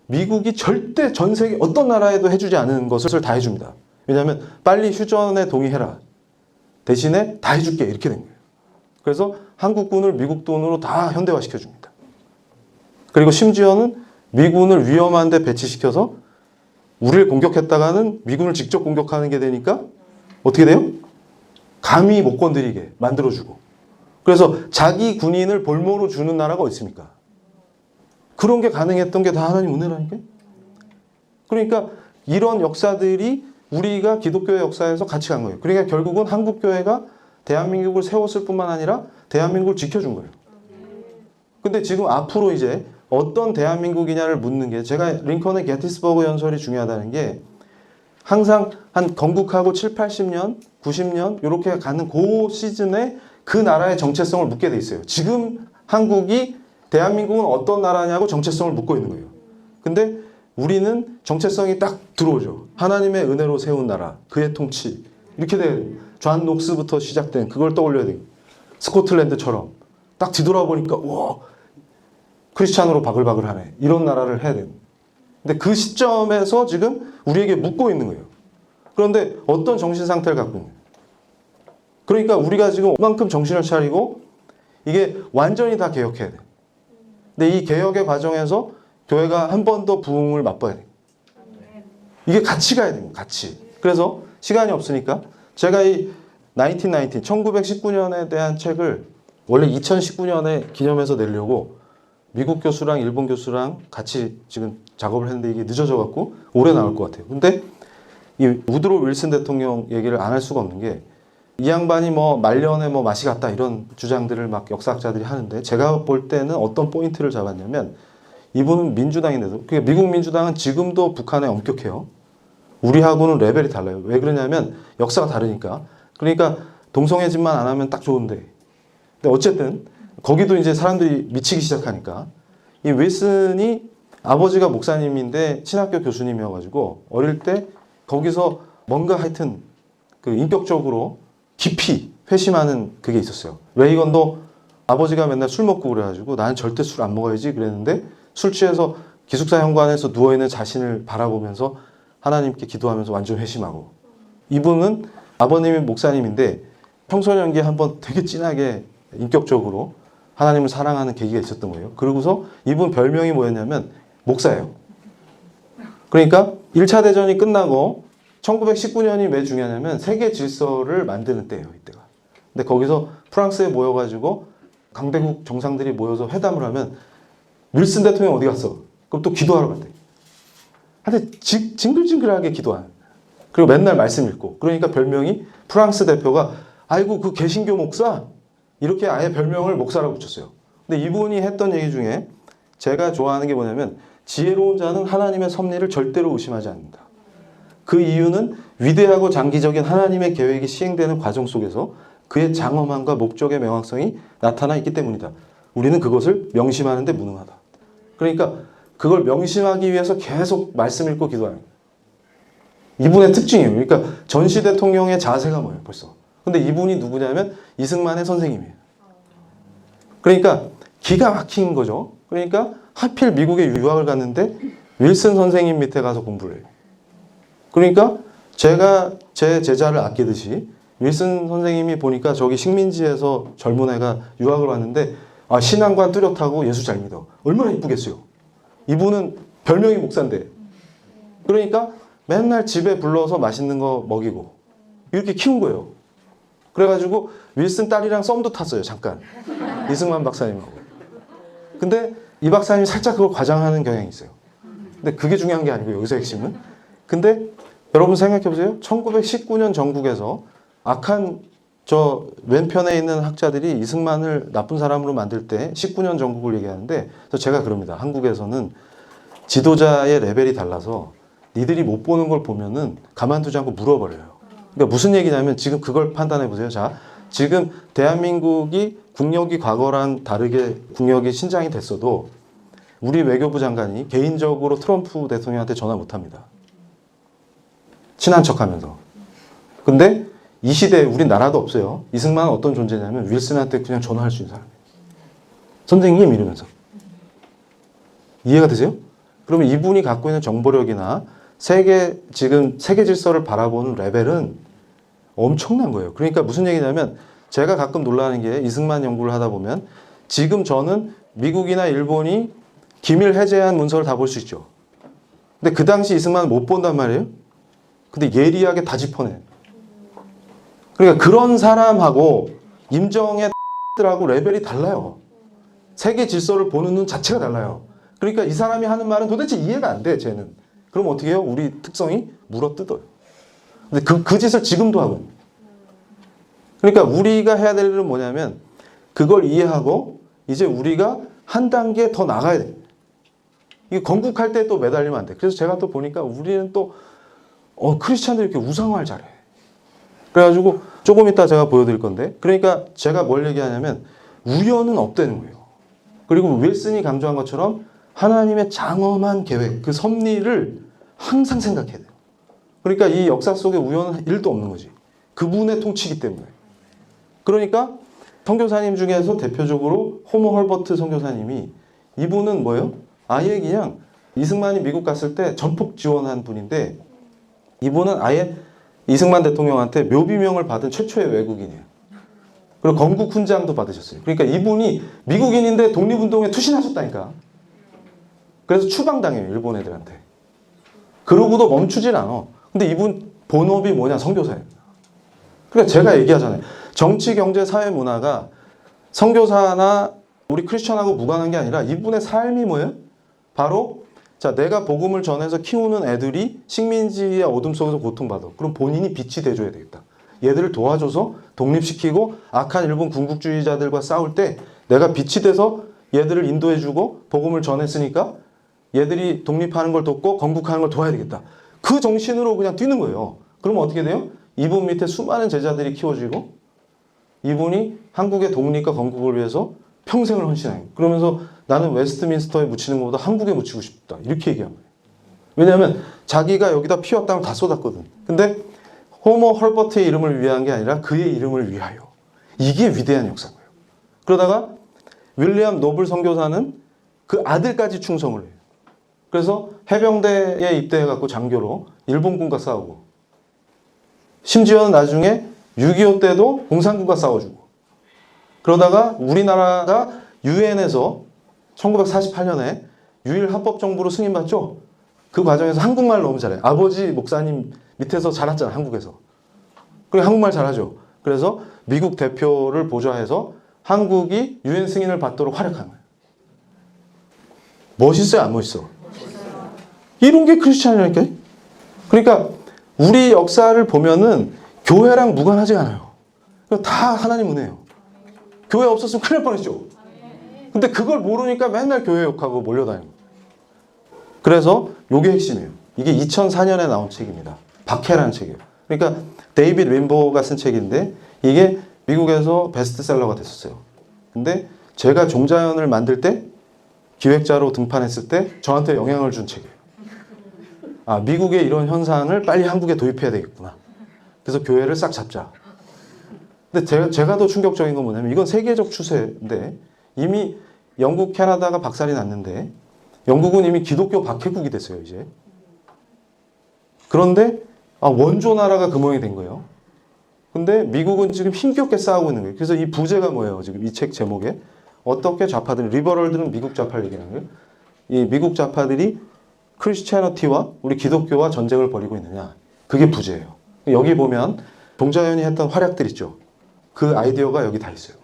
미국이 절대 전 세계 어떤 나라에도 해주지 않은 것을 다 해줍니다. 왜냐하면 빨리 휴전에 동의해라. 대신에 다 해줄게. 이렇게 된 거예요. 그래서 한국군을 미국 돈으로 다 현대화시켜줍니다. 그리고 심지어는 미군을 위험한 데 배치시켜서 우리를 공격했다가는 미군을 직접 공격하는 게 되니까 어떻게 돼요? 감히 못 건드리게 만들어주고. 그래서 자기 군인을 볼모로 주는 나라가 어디 있습니까? 그런 게 가능했던 게 다 하나님 은혜라니까요. 그러니까 이런 역사들이 우리가 기독교의 역사에서 같이 간 거예요. 그러니까 결국은 한국교회가 대한민국을 세웠을 뿐만 아니라 대한민국을 지켜준 거예요. 근데 지금 앞으로 이제 어떤 대한민국이냐를 묻는 게 제가 링컨의 게티스버그 연설이 중요하다는 게 항상 한 건국하고 7, 80년, 90년 이렇게 가는 그 시즌에 그 나라의 정체성을 묻게 돼 있어요. 지금 한국이 대한민국은 어떤 나라냐고 정체성을 묻고 있는 거예요. 근데 우리는 정체성이 딱 들어오죠. 하나님의 은혜로 세운 나라, 그의 통치. 이렇게 돼. 존 녹스부터 시작된 그걸 떠올려야 돼요. 스코틀랜드처럼. 딱 뒤돌아보니까 우와 크리스찬으로 바글바글하네. 이런 나라를 해야 돼요. 근데 그 시점에서 지금 우리에게 묻고 있는 거예요. 그런데 어떤 정신 상태를 갖고 있는 거예요. 그러니까 우리가 지금 이만큼 정신을 차리고 이게 완전히 다 개혁해야 돼요. 근데 이 개혁의 과정에서 교회가 한 번 더 부흥을 맛봐야 돼요. 이게 같이 가야 돼요. 같이. 그래서 시간이 없으니까 제가 이 1919년에 대한 책을 원래 2019년에 기념해서 내려고 미국 교수랑 일본 교수랑 같이 지금 작업을 했는데 이게 늦어져 갖고 올해 나올 것 같아요. 근데 이 우드로 윌슨 대통령 얘기를 안 할 수가 없는 게 이 양반이 뭐 말년에 뭐 맛이 갔다 이런 주장들을 막 역사학자들이 하는데 제가 볼 때는 어떤 포인트를 잡았냐면 이분은 민주당인데도 미국 민주당은 지금도 북한에 엄격해요. 우리하고는 레벨이 달라요. 왜 그러냐면 역사가 다르니까. 그러니까 동성애짓만 안 하면 딱 좋은데. 근데 어쨌든 거기도 이제 사람들이 미치기 시작하니까 이 윌슨이 아버지가 목사님인데 신학교 교수님이어가지고 어릴 때 거기서 뭔가 하여튼 그 인격적으로 깊이 회심하는 그게 있었어요. 레이건도 아버지가 맨날 술 먹고 그래가지고 나는 절대 술 안 먹어야지 그랬는데 술 취해서 기숙사 현관에서 누워있는 자신을 바라보면서 하나님께 기도하면서 완전 회심하고 이분은 아버님이 목사님인데 청소년기에 한번 되게 진하게 인격적으로 하나님을 사랑하는 계기가 있었던 거예요. 그러고서 이분 별명이 뭐였냐면 목사예요. 그러니까 1차 대전이 끝나고 1919년이 왜 중요하냐면 세계 질서를 만드는 때예요. 이때가. 근데 거기서 프랑스에 모여가지고 강대국 정상들이 모여서 회담을 하면 윌슨 대통령 어디 갔어? 그럼 또 기도하러 갔대. 한테 징글징글하게 기도하는. 그리고 맨날 말씀 읽고. 그러니까 별명이 프랑스 대표가 아이고 그 개신교 목사? 이렇게 아예 별명을 목사라고 붙였어요. 근데 이분이 했던 얘기 중에 제가 좋아하는 게 뭐냐면 지혜로운 자는 하나님의 섭리를 절대로 의심하지 않는다. 그 이유는 위대하고 장기적인 하나님의 계획이 시행되는 과정 속에서 그의 장엄함과 목적의 명확성이 나타나 있기 때문이다. 우리는 그것을 명심하는 데 무능하다. 그러니까 그걸 명심하기 위해서 계속 말씀 읽고 기도하는 거예요. 이분의 특징이에요. 그러니까 전시 대통령의 자세가 뭐예요, 벌써. 근데 이분이 누구냐면 이승만의 선생님이에요. 그러니까 기가 막힌 거죠. 그러니까 하필 미국에 유학을 갔는데 윌슨 선생님 밑에 가서 공부를 해요. 그러니까 제가 제 제자를 아끼듯이 윌슨 선생님이 보니까 저기 식민지에서 젊은 애가 유학을 왔는데 아, 신앙관 뚜렷하고 예수 잘 믿어. 얼마나 이쁘겠어요. 이분은 별명이 목사인데. 그러니까 맨날 집에 불러서 맛있는 거 먹이고 이렇게 키운 거예요. 그래가지고 윌슨 딸이랑 썸도 탔어요. 잠깐. 이승만 박사님하고. 근데 이 박사님이 살짝 그걸 과장하는 경향이 있어요. 근데 그게 중요한 게 아니고 여기서 핵심은. 근데 여러분 생각해보세요. 1919년 전국에서 악한 저 왼편에 있는 학자들이 이승만을 나쁜 사람으로 만들 때 19년 전국을 얘기하는데 그래서 제가 그럽니다. 한국에서는 지도자의 레벨이 달라서 니들이 못 보는 걸 보면은 가만두지 않고 물어버려요. 그러니까 무슨 얘기냐면 지금 그걸 판단해 보세요. 자, 지금 대한민국이 국력이 과거랑 다르게 국력이 신장이 됐어도 우리 외교부 장관이 개인적으로 트럼프 대통령한테 전화 못 합니다. 친한 척 하면서. 근데 이 시대에 우리 나라도 없어요. 이승만은 어떤 존재냐면 윌슨한테 그냥 전화할 수 있는 사람이에요. 선생님 이러면서. 이해가 되세요? 그러면 이분이 갖고 있는 정보력이나 지금 세계 질서를 바라보는 레벨은 엄청난 거예요. 그러니까 무슨 얘기냐면 제가 가끔 놀라는 게 이승만 연구를 하다 보면 지금 저는 미국이나 일본이 기밀 해제한 문서를 다 볼 수 있죠. 근데 그 당시 이승만은 못 본단 말이에요. 근데 예리하게 다 짚어내. 그러니까 그런 사람하고 임정의 들하고 레벨이 달라요. 세계 질서를 보는 눈 자체가 달라요. 그러니까 이 사람이 하는 말은 도대체 이해가 안 돼, 쟤는. 그럼 어떻게 해요? 우리 특성이 물어뜯어요. 근데 그 짓을 지금도 하고 있는. 그러니까 우리가 해야 될 일은 뭐냐면 그걸 이해하고 이제 우리가 한 단계 더 나가야 돼. 이게 건국할 때 또 매달리면 안 돼. 그래서 제가 또 보니까 우리는 또 크리스찬들이 이렇게 우상화를 잘해. 그래가지고 조금 이따 제가 보여드릴 건데 그러니까 제가 뭘 얘기하냐면 우연은 없다는 거예요. 그리고 윌슨이 강조한 것처럼 하나님의 장엄한 계획, 그 섭리를 항상 생각해야 돼요. 그러니까 이 역사 속에 우연은 1도 없는 거지. 그분의 통치기 때문에. 그러니까 선교사님 중에서 대표적으로 호모 헐버트 선교사님이 이분은 뭐예요? 아예 그냥 이승만이 미국 갔을 때 전폭 지원한 분인데 이분은 아예 이승만 대통령한테 묘비명을 받은 최초의 외국인이에요. 그리고 건국 훈장도 받으셨어요. 그러니까 이분이 미국인인데 독립운동에 투신하셨다니까. 그래서 추방당해요. 일본 애들한테. 그러고도 멈추질 않아. 근데 이분 본업이 뭐냐? 선교사예요. 그러니까 제가 얘기하잖아요. 정치, 경제, 사회, 문화가 선교사나 우리 크리스천하고 무관한 게 아니라 이분의 삶이 뭐예요? 바로 자, 내가 복음을 전해서 키우는 애들이 식민지의 어둠 속에서 고통받아. 그럼 본인이 빛이 돼줘야 되겠다. 얘들을 도와줘서 독립시키고 악한 일본 군국주의자들과 싸울 때 내가 빛이 돼서 얘들을 인도해주고 복음을 전했으니까 얘들이 독립하는 걸 돕고 건국하는 걸 도와야 되겠다. 그 정신으로 그냥 뛰는 거예요. 그러면 어떻게 돼요? 이분 밑에 수많은 제자들이 키워지고 이분이 한국의 독립과 건국을 위해서 평생을 헌신해요. 그러면서 나는 웨스트민스터에 묻히는 것보다 한국에 묻히고 싶다. 이렇게 얘기한 거예요. 왜냐하면 자기가 여기다 피와 땀을 다 쏟았거든. 근데 호모 헐버트의 이름을 위한 게 아니라 그의 이름을 위하여. 이게 위대한 역사인 거예요. 그러다가 윌리엄 노블 선교사는 그 아들까지 충성을 해요. 그래서 해병대에 입대해갖고 장교로 일본군과 싸우고 심지어는 나중에 6.25 때도 공산군과 싸워주고 그러다가 우리나라가 유엔에서 1948년에 유일 합법정부로 승인받죠. 그 과정에서 한국말 너무 잘해요. 아버지 목사님 밑에서 자랐잖아, 한국에서. 그리고 한국말 잘하죠. 그래서 미국 대표를 보좌해서 한국이 유엔 승인을 받도록 활약한 거예요. 멋있어요, 안 멋있어? 이런 게 크리스찬이라니까요. 그러니까 우리 역사를 보면은 교회랑 무관하지 않아요. 다 하나님 은혜예요. 교회 없었으면 큰일 날 뻔했죠. 근데 그걸 모르니까 맨날 교회 욕하고 몰려다니고. 그래서 이게 핵심이에요. 이게 2004년에 나온 책입니다. 박해라는 책이에요. 그러니까 데이빗 윈보가 쓴 책인데 이게 미국에서 베스트셀러가 됐었어요. 근데 제가 종자연을 만들 때 기획자로 등판했을 때 저한테 영향을 준 책이에요. 아, 미국의 이런 현상을 빨리 한국에 도입해야 되겠구나. 그래서 교회를 싹 잡자. 근데 제가 더 충격적인 건 뭐냐면 이건 세계적 추세인데 이미 영국, 캐나다가 박살이 났는데 영국은 이미 기독교 박해국이 됐어요, 이제. 그런데 원조 나라가 그 모양이 된 거예요. 근데 미국은 지금 힘겹게 싸우고 있는 거예요. 그래서 이 부제가 뭐예요? 지금 이 책 제목에 어떻게 좌파들, 리버럴들은 미국 좌파를 얘기하는 거예요. 이 미국 좌파들이 크리스티애니티와 우리 기독교와 전쟁을 벌이고 있느냐. 그게 부제예요. 여기 보면 동자연이 했던 활약들 있죠. 그 아이디어가 여기 다 있어요.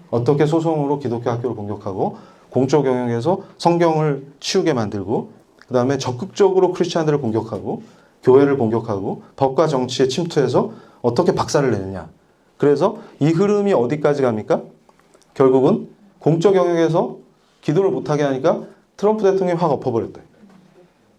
어떻게 소송으로 기독교 학교를 공격하고 공적 영역에서 성경을 치우게 만들고 그 다음에 적극적으로 크리스찬들을 공격하고 교회를 공격하고 법과 정치에 침투해서 어떻게 박살을 내느냐. 그래서 이 흐름이 어디까지 갑니까? 결국은 공적 영역에서 기도를 못하게 하니까 트럼프 대통령이 확 엎어버렸다.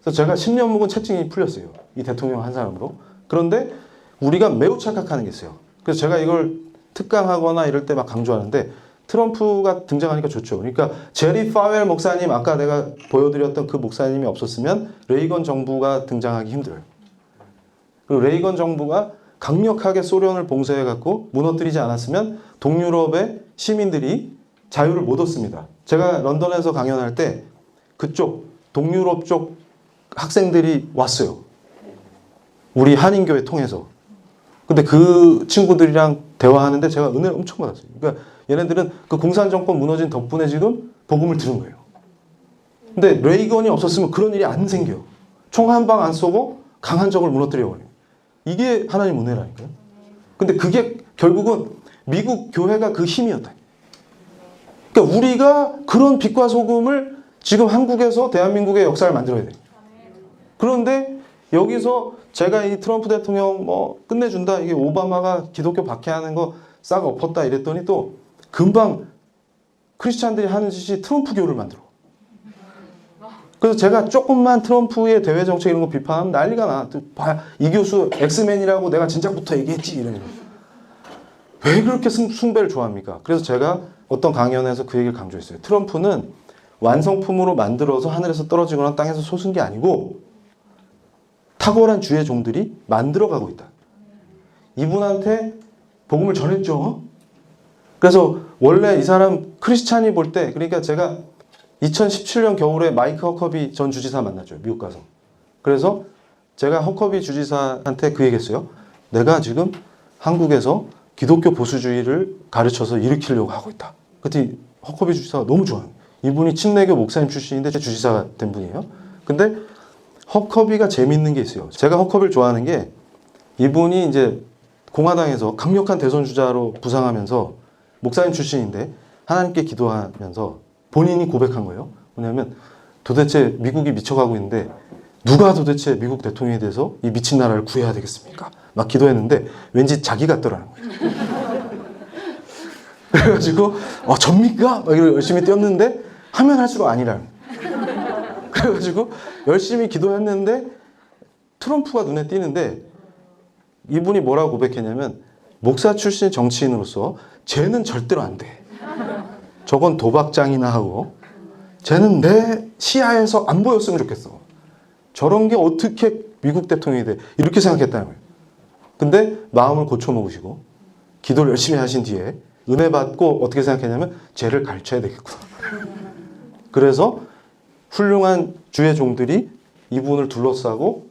그래서 제가 10년 묵은 채증이 풀렸어요. 이 대통령 한 사람으로. 그런데 우리가 매우 착각하는 게 있어요. 그래서 제가 이걸 특강하거나 이럴 때 막 강조하는데 트럼프가 등장하니까 좋죠. 그러니까 제리 파웰 목사님, 아까 내가 보여드렸던 그 목사님이 없었으면 레이건 정부가 등장하기 힘들어요. 그리고 레이건 정부가 강력하게 소련을 봉쇄해갖고 무너뜨리지 않았으면 동유럽의 시민들이 자유를 못 얻습니다. 제가 런던에서 강연할 때 그쪽 동유럽 쪽 학생들이 왔어요. 우리 한인교회 통해서. 근데 그 친구들이랑 대화하는데 제가 은혜를 엄청 받았어요. 그러니까 얘네들은 그 공산정권 무너진 덕분에 지금 복음을 들은 거예요. 근데 레이건이 없었으면 그런 일이 안 생겨요. 총 한 방 안 쏘고 강한 적을 무너뜨려 버려요. 이게 하나님 은혜라니까요. 근데 그게 결국은 미국 교회가 그 힘이었다. 그러니까 우리가 그런 빛과 소금을 지금 한국에서 대한민국의 역사를 만들어야 돼요. 그런데 여기서 제가 이 트럼프 대통령 뭐 끝내준다, 이게 오바마가 기독교 박해하는 거 싹 엎었다 이랬더니 또 금방 크리스찬들이 하는 짓이 트럼프교를 만들어. 그래서 제가 조금만 트럼프의 대외 정책 이런 거 비판하면 난리가 나. 이 교수 엑스맨이라고 내가 진작부터 얘기했지 이러는 거예요. 왜 그렇게 숭배를 좋아합니까? 그래서 제가 어떤 강연에서 그 얘기를 강조했어요. 트럼프는 완성품으로 만들어서 하늘에서 떨어지거나 땅에서 솟은 게 아니고 탁월한 주의 종들이 만들어가고 있다. 이분한테 복음을 전했죠. 그래서 원래 이 사람 크리스찬이 볼 때, 그러니까 제가 2017년 겨울에 마이크 허커비 전 주지사 만났죠. 미국 가서. 그래서 제가 허커비 주지사한테 그 얘기했어요. 내가 지금 한국에서 기독교 보수주의를 가르쳐서 일으키려고 하고 있다. 그때 허커비 주지사가 너무 좋아요. 이분이 친내교 목사님 출신인데 주지사가 된 분이에요. 근데 허커비가 재밌는 게 있어요. 제가 허커비를 좋아하는 게 이분이 이제 공화당에서 강력한 대선 주자로 부상하면서 목사님 출신인데 하나님께 기도하면서 본인이 고백한 거예요. 뭐냐면 도대체 미국이 미쳐가고 있는데 누가 도대체 미국 대통령에 대해서 이 미친 나라를 구해야 되겠습니까? 막 기도했는데 왠지 자기 같더라는 거예요. 그래가지고 접니까? 막 이러고 열심히 뛰었는데 하면 할수록 아니라는 거예요. 그래가지고 열심히 기도했는데 트럼프가 눈에 띄는데 이분이 뭐라고 고백했냐면 목사 출신 정치인으로서 쟤는 절대로 안 돼. 저건 도박장이나 하고 쟤는 내 시야에서 안 보였으면 좋겠어. 저런 게 어떻게 미국 대통령이 돼. 이렇게 생각했다는 거예요. 근데 마음을 고쳐먹으시고 기도를 열심히 하신 뒤에 은혜 받고 어떻게 생각했냐면 쟤를 가르쳐야 되겠구나. 그래서 훌륭한 주의 종들이 이분을 둘러싸고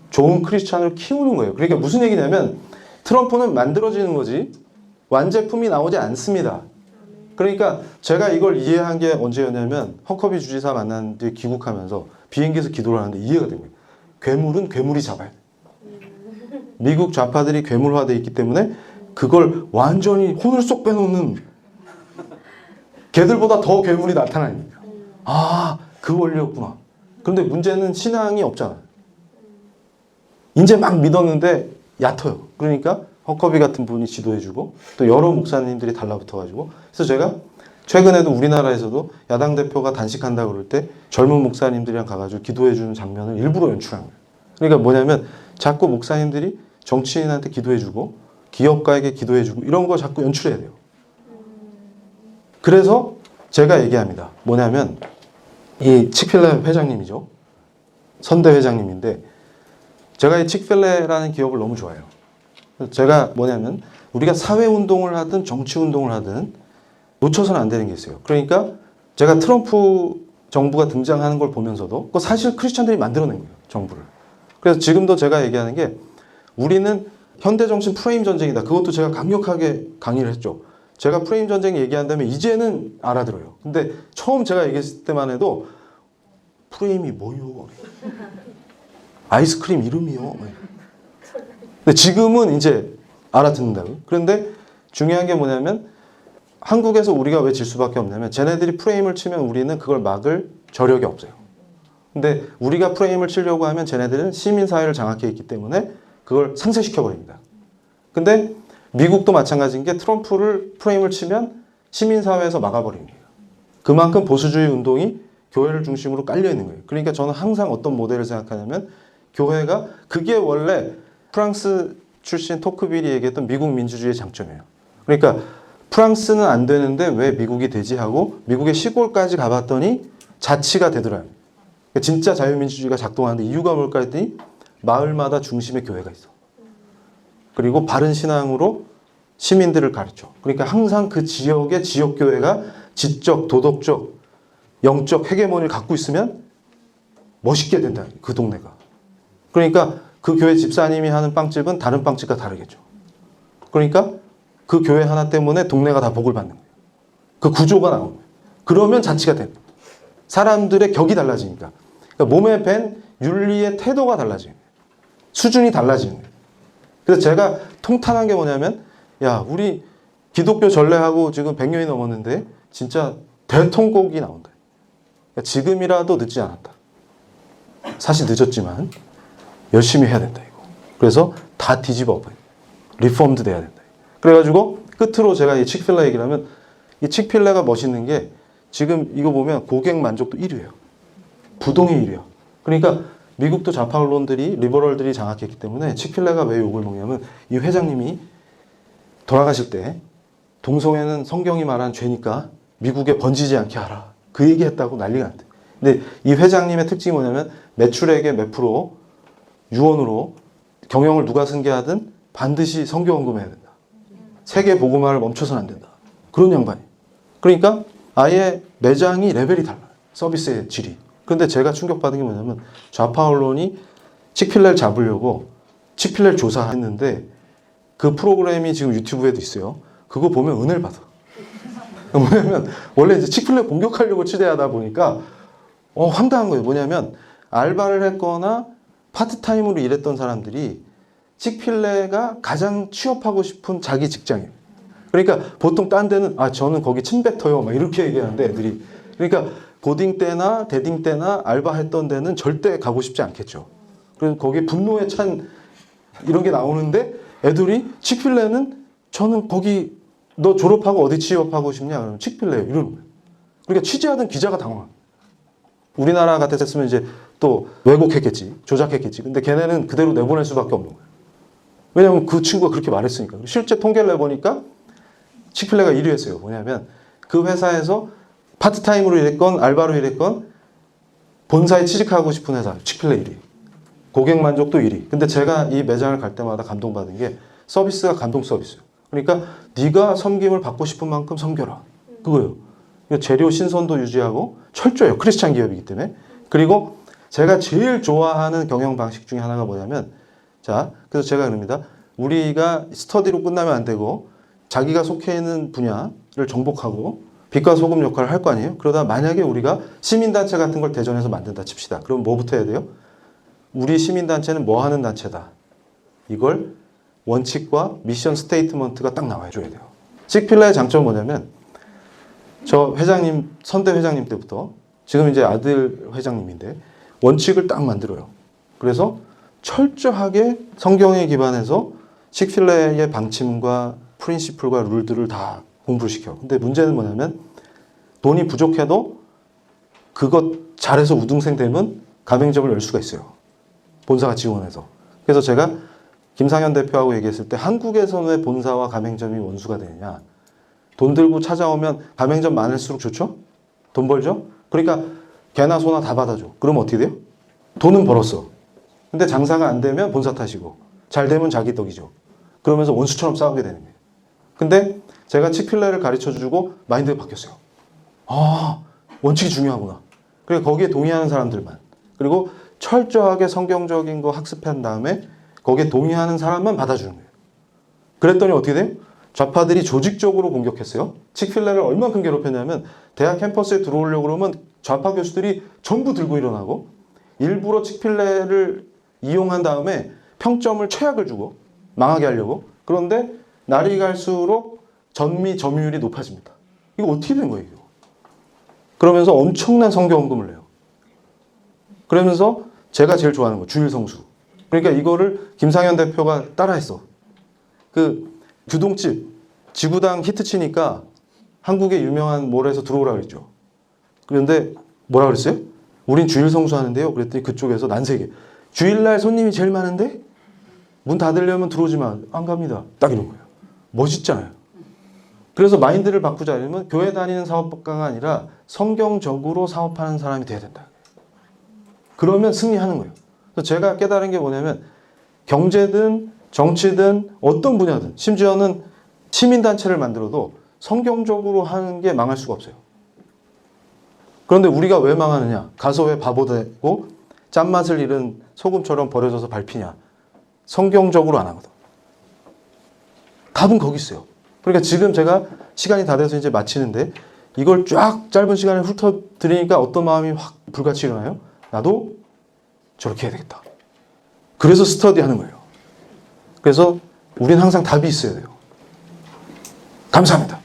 좋은 크리스찬을 키우는 거예요. 그러니까 무슨 얘기냐면 트럼프는 만들어지는 거지 완제품이 나오지 않습니다. 그러니까 제가 이걸 이해한 게 언제였냐면 허커비 주지사 만난 뒤에 귀국하면서 비행기에서 기도를 하는데 이해가 된 거예요. 괴물은 괴물이 잡아야 돼. 미국 좌파들이 괴물화되어 있기 때문에 그걸 완전히 혼을 쏙 빼놓는 걔들보다 더 괴물이 나타나니까. 그 원리였구나. 그런데 문제는 신앙이 없잖아요. 이제 막 믿었는데 얕아요. 그러니까 허커비 같은 분이 지도해주고 또 여러 목사님들이 달라붙어가지고 그래서 제가 최근에도 우리나라에서도 야당 대표가 단식한다 그럴 때 젊은 목사님들이랑 가가지고 기도해주는 장면을 일부러 연출한 거예요. 그러니까 뭐냐면 자꾸 목사님들이 정치인한테 기도해주고 기업가에게 기도해주고 이런 거 자꾸 연출해야 돼요. 그래서 제가 얘기합니다. 뭐냐면 이 칙필레 회장님이죠. 선대 회장님인데 제가 이 칙필레라는 기업을 너무 좋아해요. 제가 뭐냐면 우리가 사회운동을 하든 정치운동을 하든 놓쳐서는 안 되는 게 있어요. 그러니까 제가 트럼프 정부가 등장하는 걸 보면서도 그거 사실 크리스찬들이 만들어낸 거예요. 정부를. 그래서 지금도 제가 얘기하는 게 우리는 현대정신 프레임 전쟁이다. 그것도 제가 강력하게 강의를 했죠. 제가 프레임 전쟁 얘기한다면 이제는 알아들어요. 근데 처음 제가 얘기했을 때만 해도 프레임이 뭐요? 아이스크림 이름이요? 근데 지금은 이제 알아듣는다고요. 그런데 중요한 게 뭐냐면 한국에서 우리가 왜 질 수밖에 없냐면 쟤네들이 프레임을 치면 우리는 그걸 막을 저력이 없어요. 근데 우리가 프레임을 치려고 하면 쟤네들은 시민사회를 장악해 있기 때문에 그걸 상쇄시켜버립니다. 근데 미국도 마찬가지인 게 트럼프를 프레임을 치면 시민사회에서 막아버리는 거예요. 그만큼 보수주의 운동이 교회를 중심으로 깔려있는 거예요. 그러니까 저는 항상 어떤 모델을 생각하냐면 교회가 그게 원래 프랑스 출신 토크빌이 얘기했던 미국 민주주의의 장점이에요. 그러니까 프랑스는 안 되는데 왜 미국이 되지 하고 미국의 시골까지 가봤더니 자치가 되더라고요. 그러니까 진짜 자유민주주의가 작동하는데 이유가 뭘까 했더니 마을마다 중심에 교회가 있어. 그리고 바른 신앙으로 시민들을 가르쳐. 그러니까 항상 그 지역의 지역교회가 지적, 도덕적, 영적 헤게모니를 갖고 있으면 멋있게 된다. 그 동네가. 그러니까 그 교회 집사님이 하는 빵집은 다른 빵집과 다르겠죠. 그러니까 그 교회 하나 때문에 동네가 다 복을 받는 거예요. 그 구조가 나오는 거예요. 그러면 자치가 되는 거예요. 사람들의 격이 달라지니까. 그러니까 몸에 밴 윤리의 태도가 달라지는 거예요. 수준이 달라지는 거예요. 그래서 제가 통탄한 게 뭐냐면 야 우리 기독교 전례하고 지금 100년이 넘었는데 진짜 대통곡이 나온다. 그러니까 지금이라도 늦지 않았다. 사실 늦었지만 열심히 해야 된다 이거. 그래서 다 뒤집어 엎어요. 리폼드 돼야 된다. 그래가지고 끝으로 제가 이 칙필레 얘기를 하면 이 칙필레가 멋있는 게 지금 이거 보면 고객 만족도 1위예요. 부동의 1위야. 그러니까 미국도 좌파 언론들이 리버럴들이 장악했기 때문에 칙필레가 왜 욕을 먹냐면 이 회장님이 돌아가실 때 동성애는 성경이 말한 죄니까 미국에 번지지 않게 하라. 그 얘기했다고 난리가 났대. 근데 이 회장님의 특징이 뭐냐면 매출액의 몇 프로 유언으로 경영을 누가 승계하든 반드시 선교 헌금해야 된다. 세계 복음화를 멈춰서는 안 된다. 그런 양반이. 그러니까 아예 매장이 레벨이 달라요. 서비스의 질이. 그런데 제가 충격받은 게 뭐냐면 좌파 언론이 칙필레를 잡으려고 칙필레를 조사했는데 그 프로그램이 지금 유튜브에도 있어요. 그거 보면 은혜를 받아. 뭐냐면 원래 이제 칙필레 공격하려고 취재하다 보니까 황당한 거예요. 뭐냐면 알바를 했거나 파트타임으로 일했던 사람들이 칙필레가 가장 취업하고 싶은 자기 직장이에요. 그러니까 보통 딴 데는 저는 거기 침뱉어요 막 이렇게 얘기하는데 애들이 그러니까 고딩 때나 대딩 때나 알바했던 데는 절대 가고 싶지 않겠죠. 그래서 거기에 분노에 찬 이런 게 나오는데 애들이 치크필레는 저는 거기 너 졸업하고 어디 취업하고 싶냐? 그러면 치크필레 이러는 거예요. 그러니까 취재하던 기자가 당황한. 우리나라 같았으면 이제 또 왜곡했겠지, 조작했겠지. 근데 걔네는 그대로 내보낼 수밖에 없는 거예요. 왜냐하면 그 친구가 그렇게 말했으니까. 실제 통계를 내보니까 치크필레가 1위 했어요. 뭐냐면 그 회사에서 파트타임으로 일했건 알바로 일했건 본사에 취직하고 싶은 회사 치크필레 1위. 고객 만족도 1위. 근데 제가 이 매장을 갈 때마다 감동받은 게 서비스가 감동 서비스예요. 그러니까 네가 섬김을 받고 싶은 만큼 섬겨라. 그거예요. 재료 신선도 유지하고 철저해요. 크리스찬 기업이기 때문에. 그리고 제가 제일 좋아하는 경영 방식 중에 하나가 뭐냐면 자, 그래서 제가 그럽니다. 우리가 스터디로 끝나면 안 되고 자기가 속해 있는 분야를 정복하고 빛과 소금 역할을 할 거 아니에요? 그러다 만약에 우리가 시민단체 같은 걸 대전에서 만든다 칩시다. 그럼 뭐부터 해야 돼요? 우리 시민단체는 뭐 하는 단체다. 이걸 원칙과 미션 스테이트먼트가 딱 나와줘야 돼요. 치크필레의 장점은 뭐냐면 저 회장님, 선대 회장님 때부터 지금 이제 아들 회장님인데 원칙을 딱 만들어요. 그래서 철저하게 성경에 기반해서 치크필레의 방침과 프린시플과 룰들을 다 공부를 시켜. 근데 문제는 뭐냐면 돈이 부족해도 그것 잘해서 우등생 되면 가맹점을 열 수가 있어요. 본사가 지원해서. 그래서 제가 김상현 대표하고 얘기했을 때 한국에서는 왜 본사와 가맹점이 원수가 되느냐. 돈 들고 찾아오면 가맹점 많을수록 좋죠? 돈 벌죠? 그러니까 개나 소나 다 받아줘. 그러면 어떻게 돼요? 돈은 벌었어. 근데 장사가 안 되면 본사 탓이고 잘 되면 자기 덕이죠. 그러면서 원수처럼 싸우게 되는 거예요. 근데 제가 치크필레를 가르쳐주고 마인드가 바뀌었어요. 아, 원칙이 중요하구나. 그리고 거기에 동의하는 사람들만. 그리고 철저하게 성경적인 거 학습한 다음에 거기에 동의하는 사람만 받아주는 거예요. 그랬더니 어떻게 돼요? 좌파들이 조직적으로 공격했어요. 치크필레를 얼만큼 괴롭혔냐면 대학 캠퍼스에 들어오려고 그러면 좌파 교수들이 전부 들고 일어나고 일부러 치크필레를 이용한 다음에 평점을 최악을 주고 망하게 하려고. 그런데 날이 갈수록 전미 점유율이 높아집니다. 이거 어떻게 된 거예요? 이거? 그러면서 엄청난 성경헌금을 내요. 그러면서 제가 제일 좋아하는 거 주일성수. 그러니까 이거를 김상현 대표가 따라했어. 그 규동집 지구당 히트 치니까 한국의 유명한 몰에서 들어오라 그랬죠. 그런데 뭐라 그랬어요? 우린 주일 성수하는데요. 그랬더니 그쪽에서 난세게 주일날 손님이 제일 많은데 문 닫으려면 들어오지 마. 안 갑니다. 딱 이런 거예요. 멋있잖아요. 그래서 마인드를 바꾸자 이러면 교회 다니는 사업가가 아니라 성경적으로 사업하는 사람이 돼야 된다. 그러면 승리하는 거예요. 그래서 제가 깨달은 게 뭐냐면 경제든 정치든 어떤 분야든 심지어는 시민단체를 만들어도 성경적으로 하는 게 망할 수가 없어요. 그런데 우리가 왜 망하느냐? 가서 왜 바보 되고 짠맛을 잃은 소금처럼 버려져서 밟히냐? 성경적으로 안 하거든. 답은 거기 있어요. 그러니까 지금 제가 시간이 다 돼서 이제 마치는데 이걸 쫙 짧은 시간에 훑어드리니까 어떤 마음이 확 불같이 일어나요? 나도 저렇게 해야 되겠다. 그래서 스터디 하는 거예요. 그래서 우린 항상 답이 있어야 돼요. 감사합니다.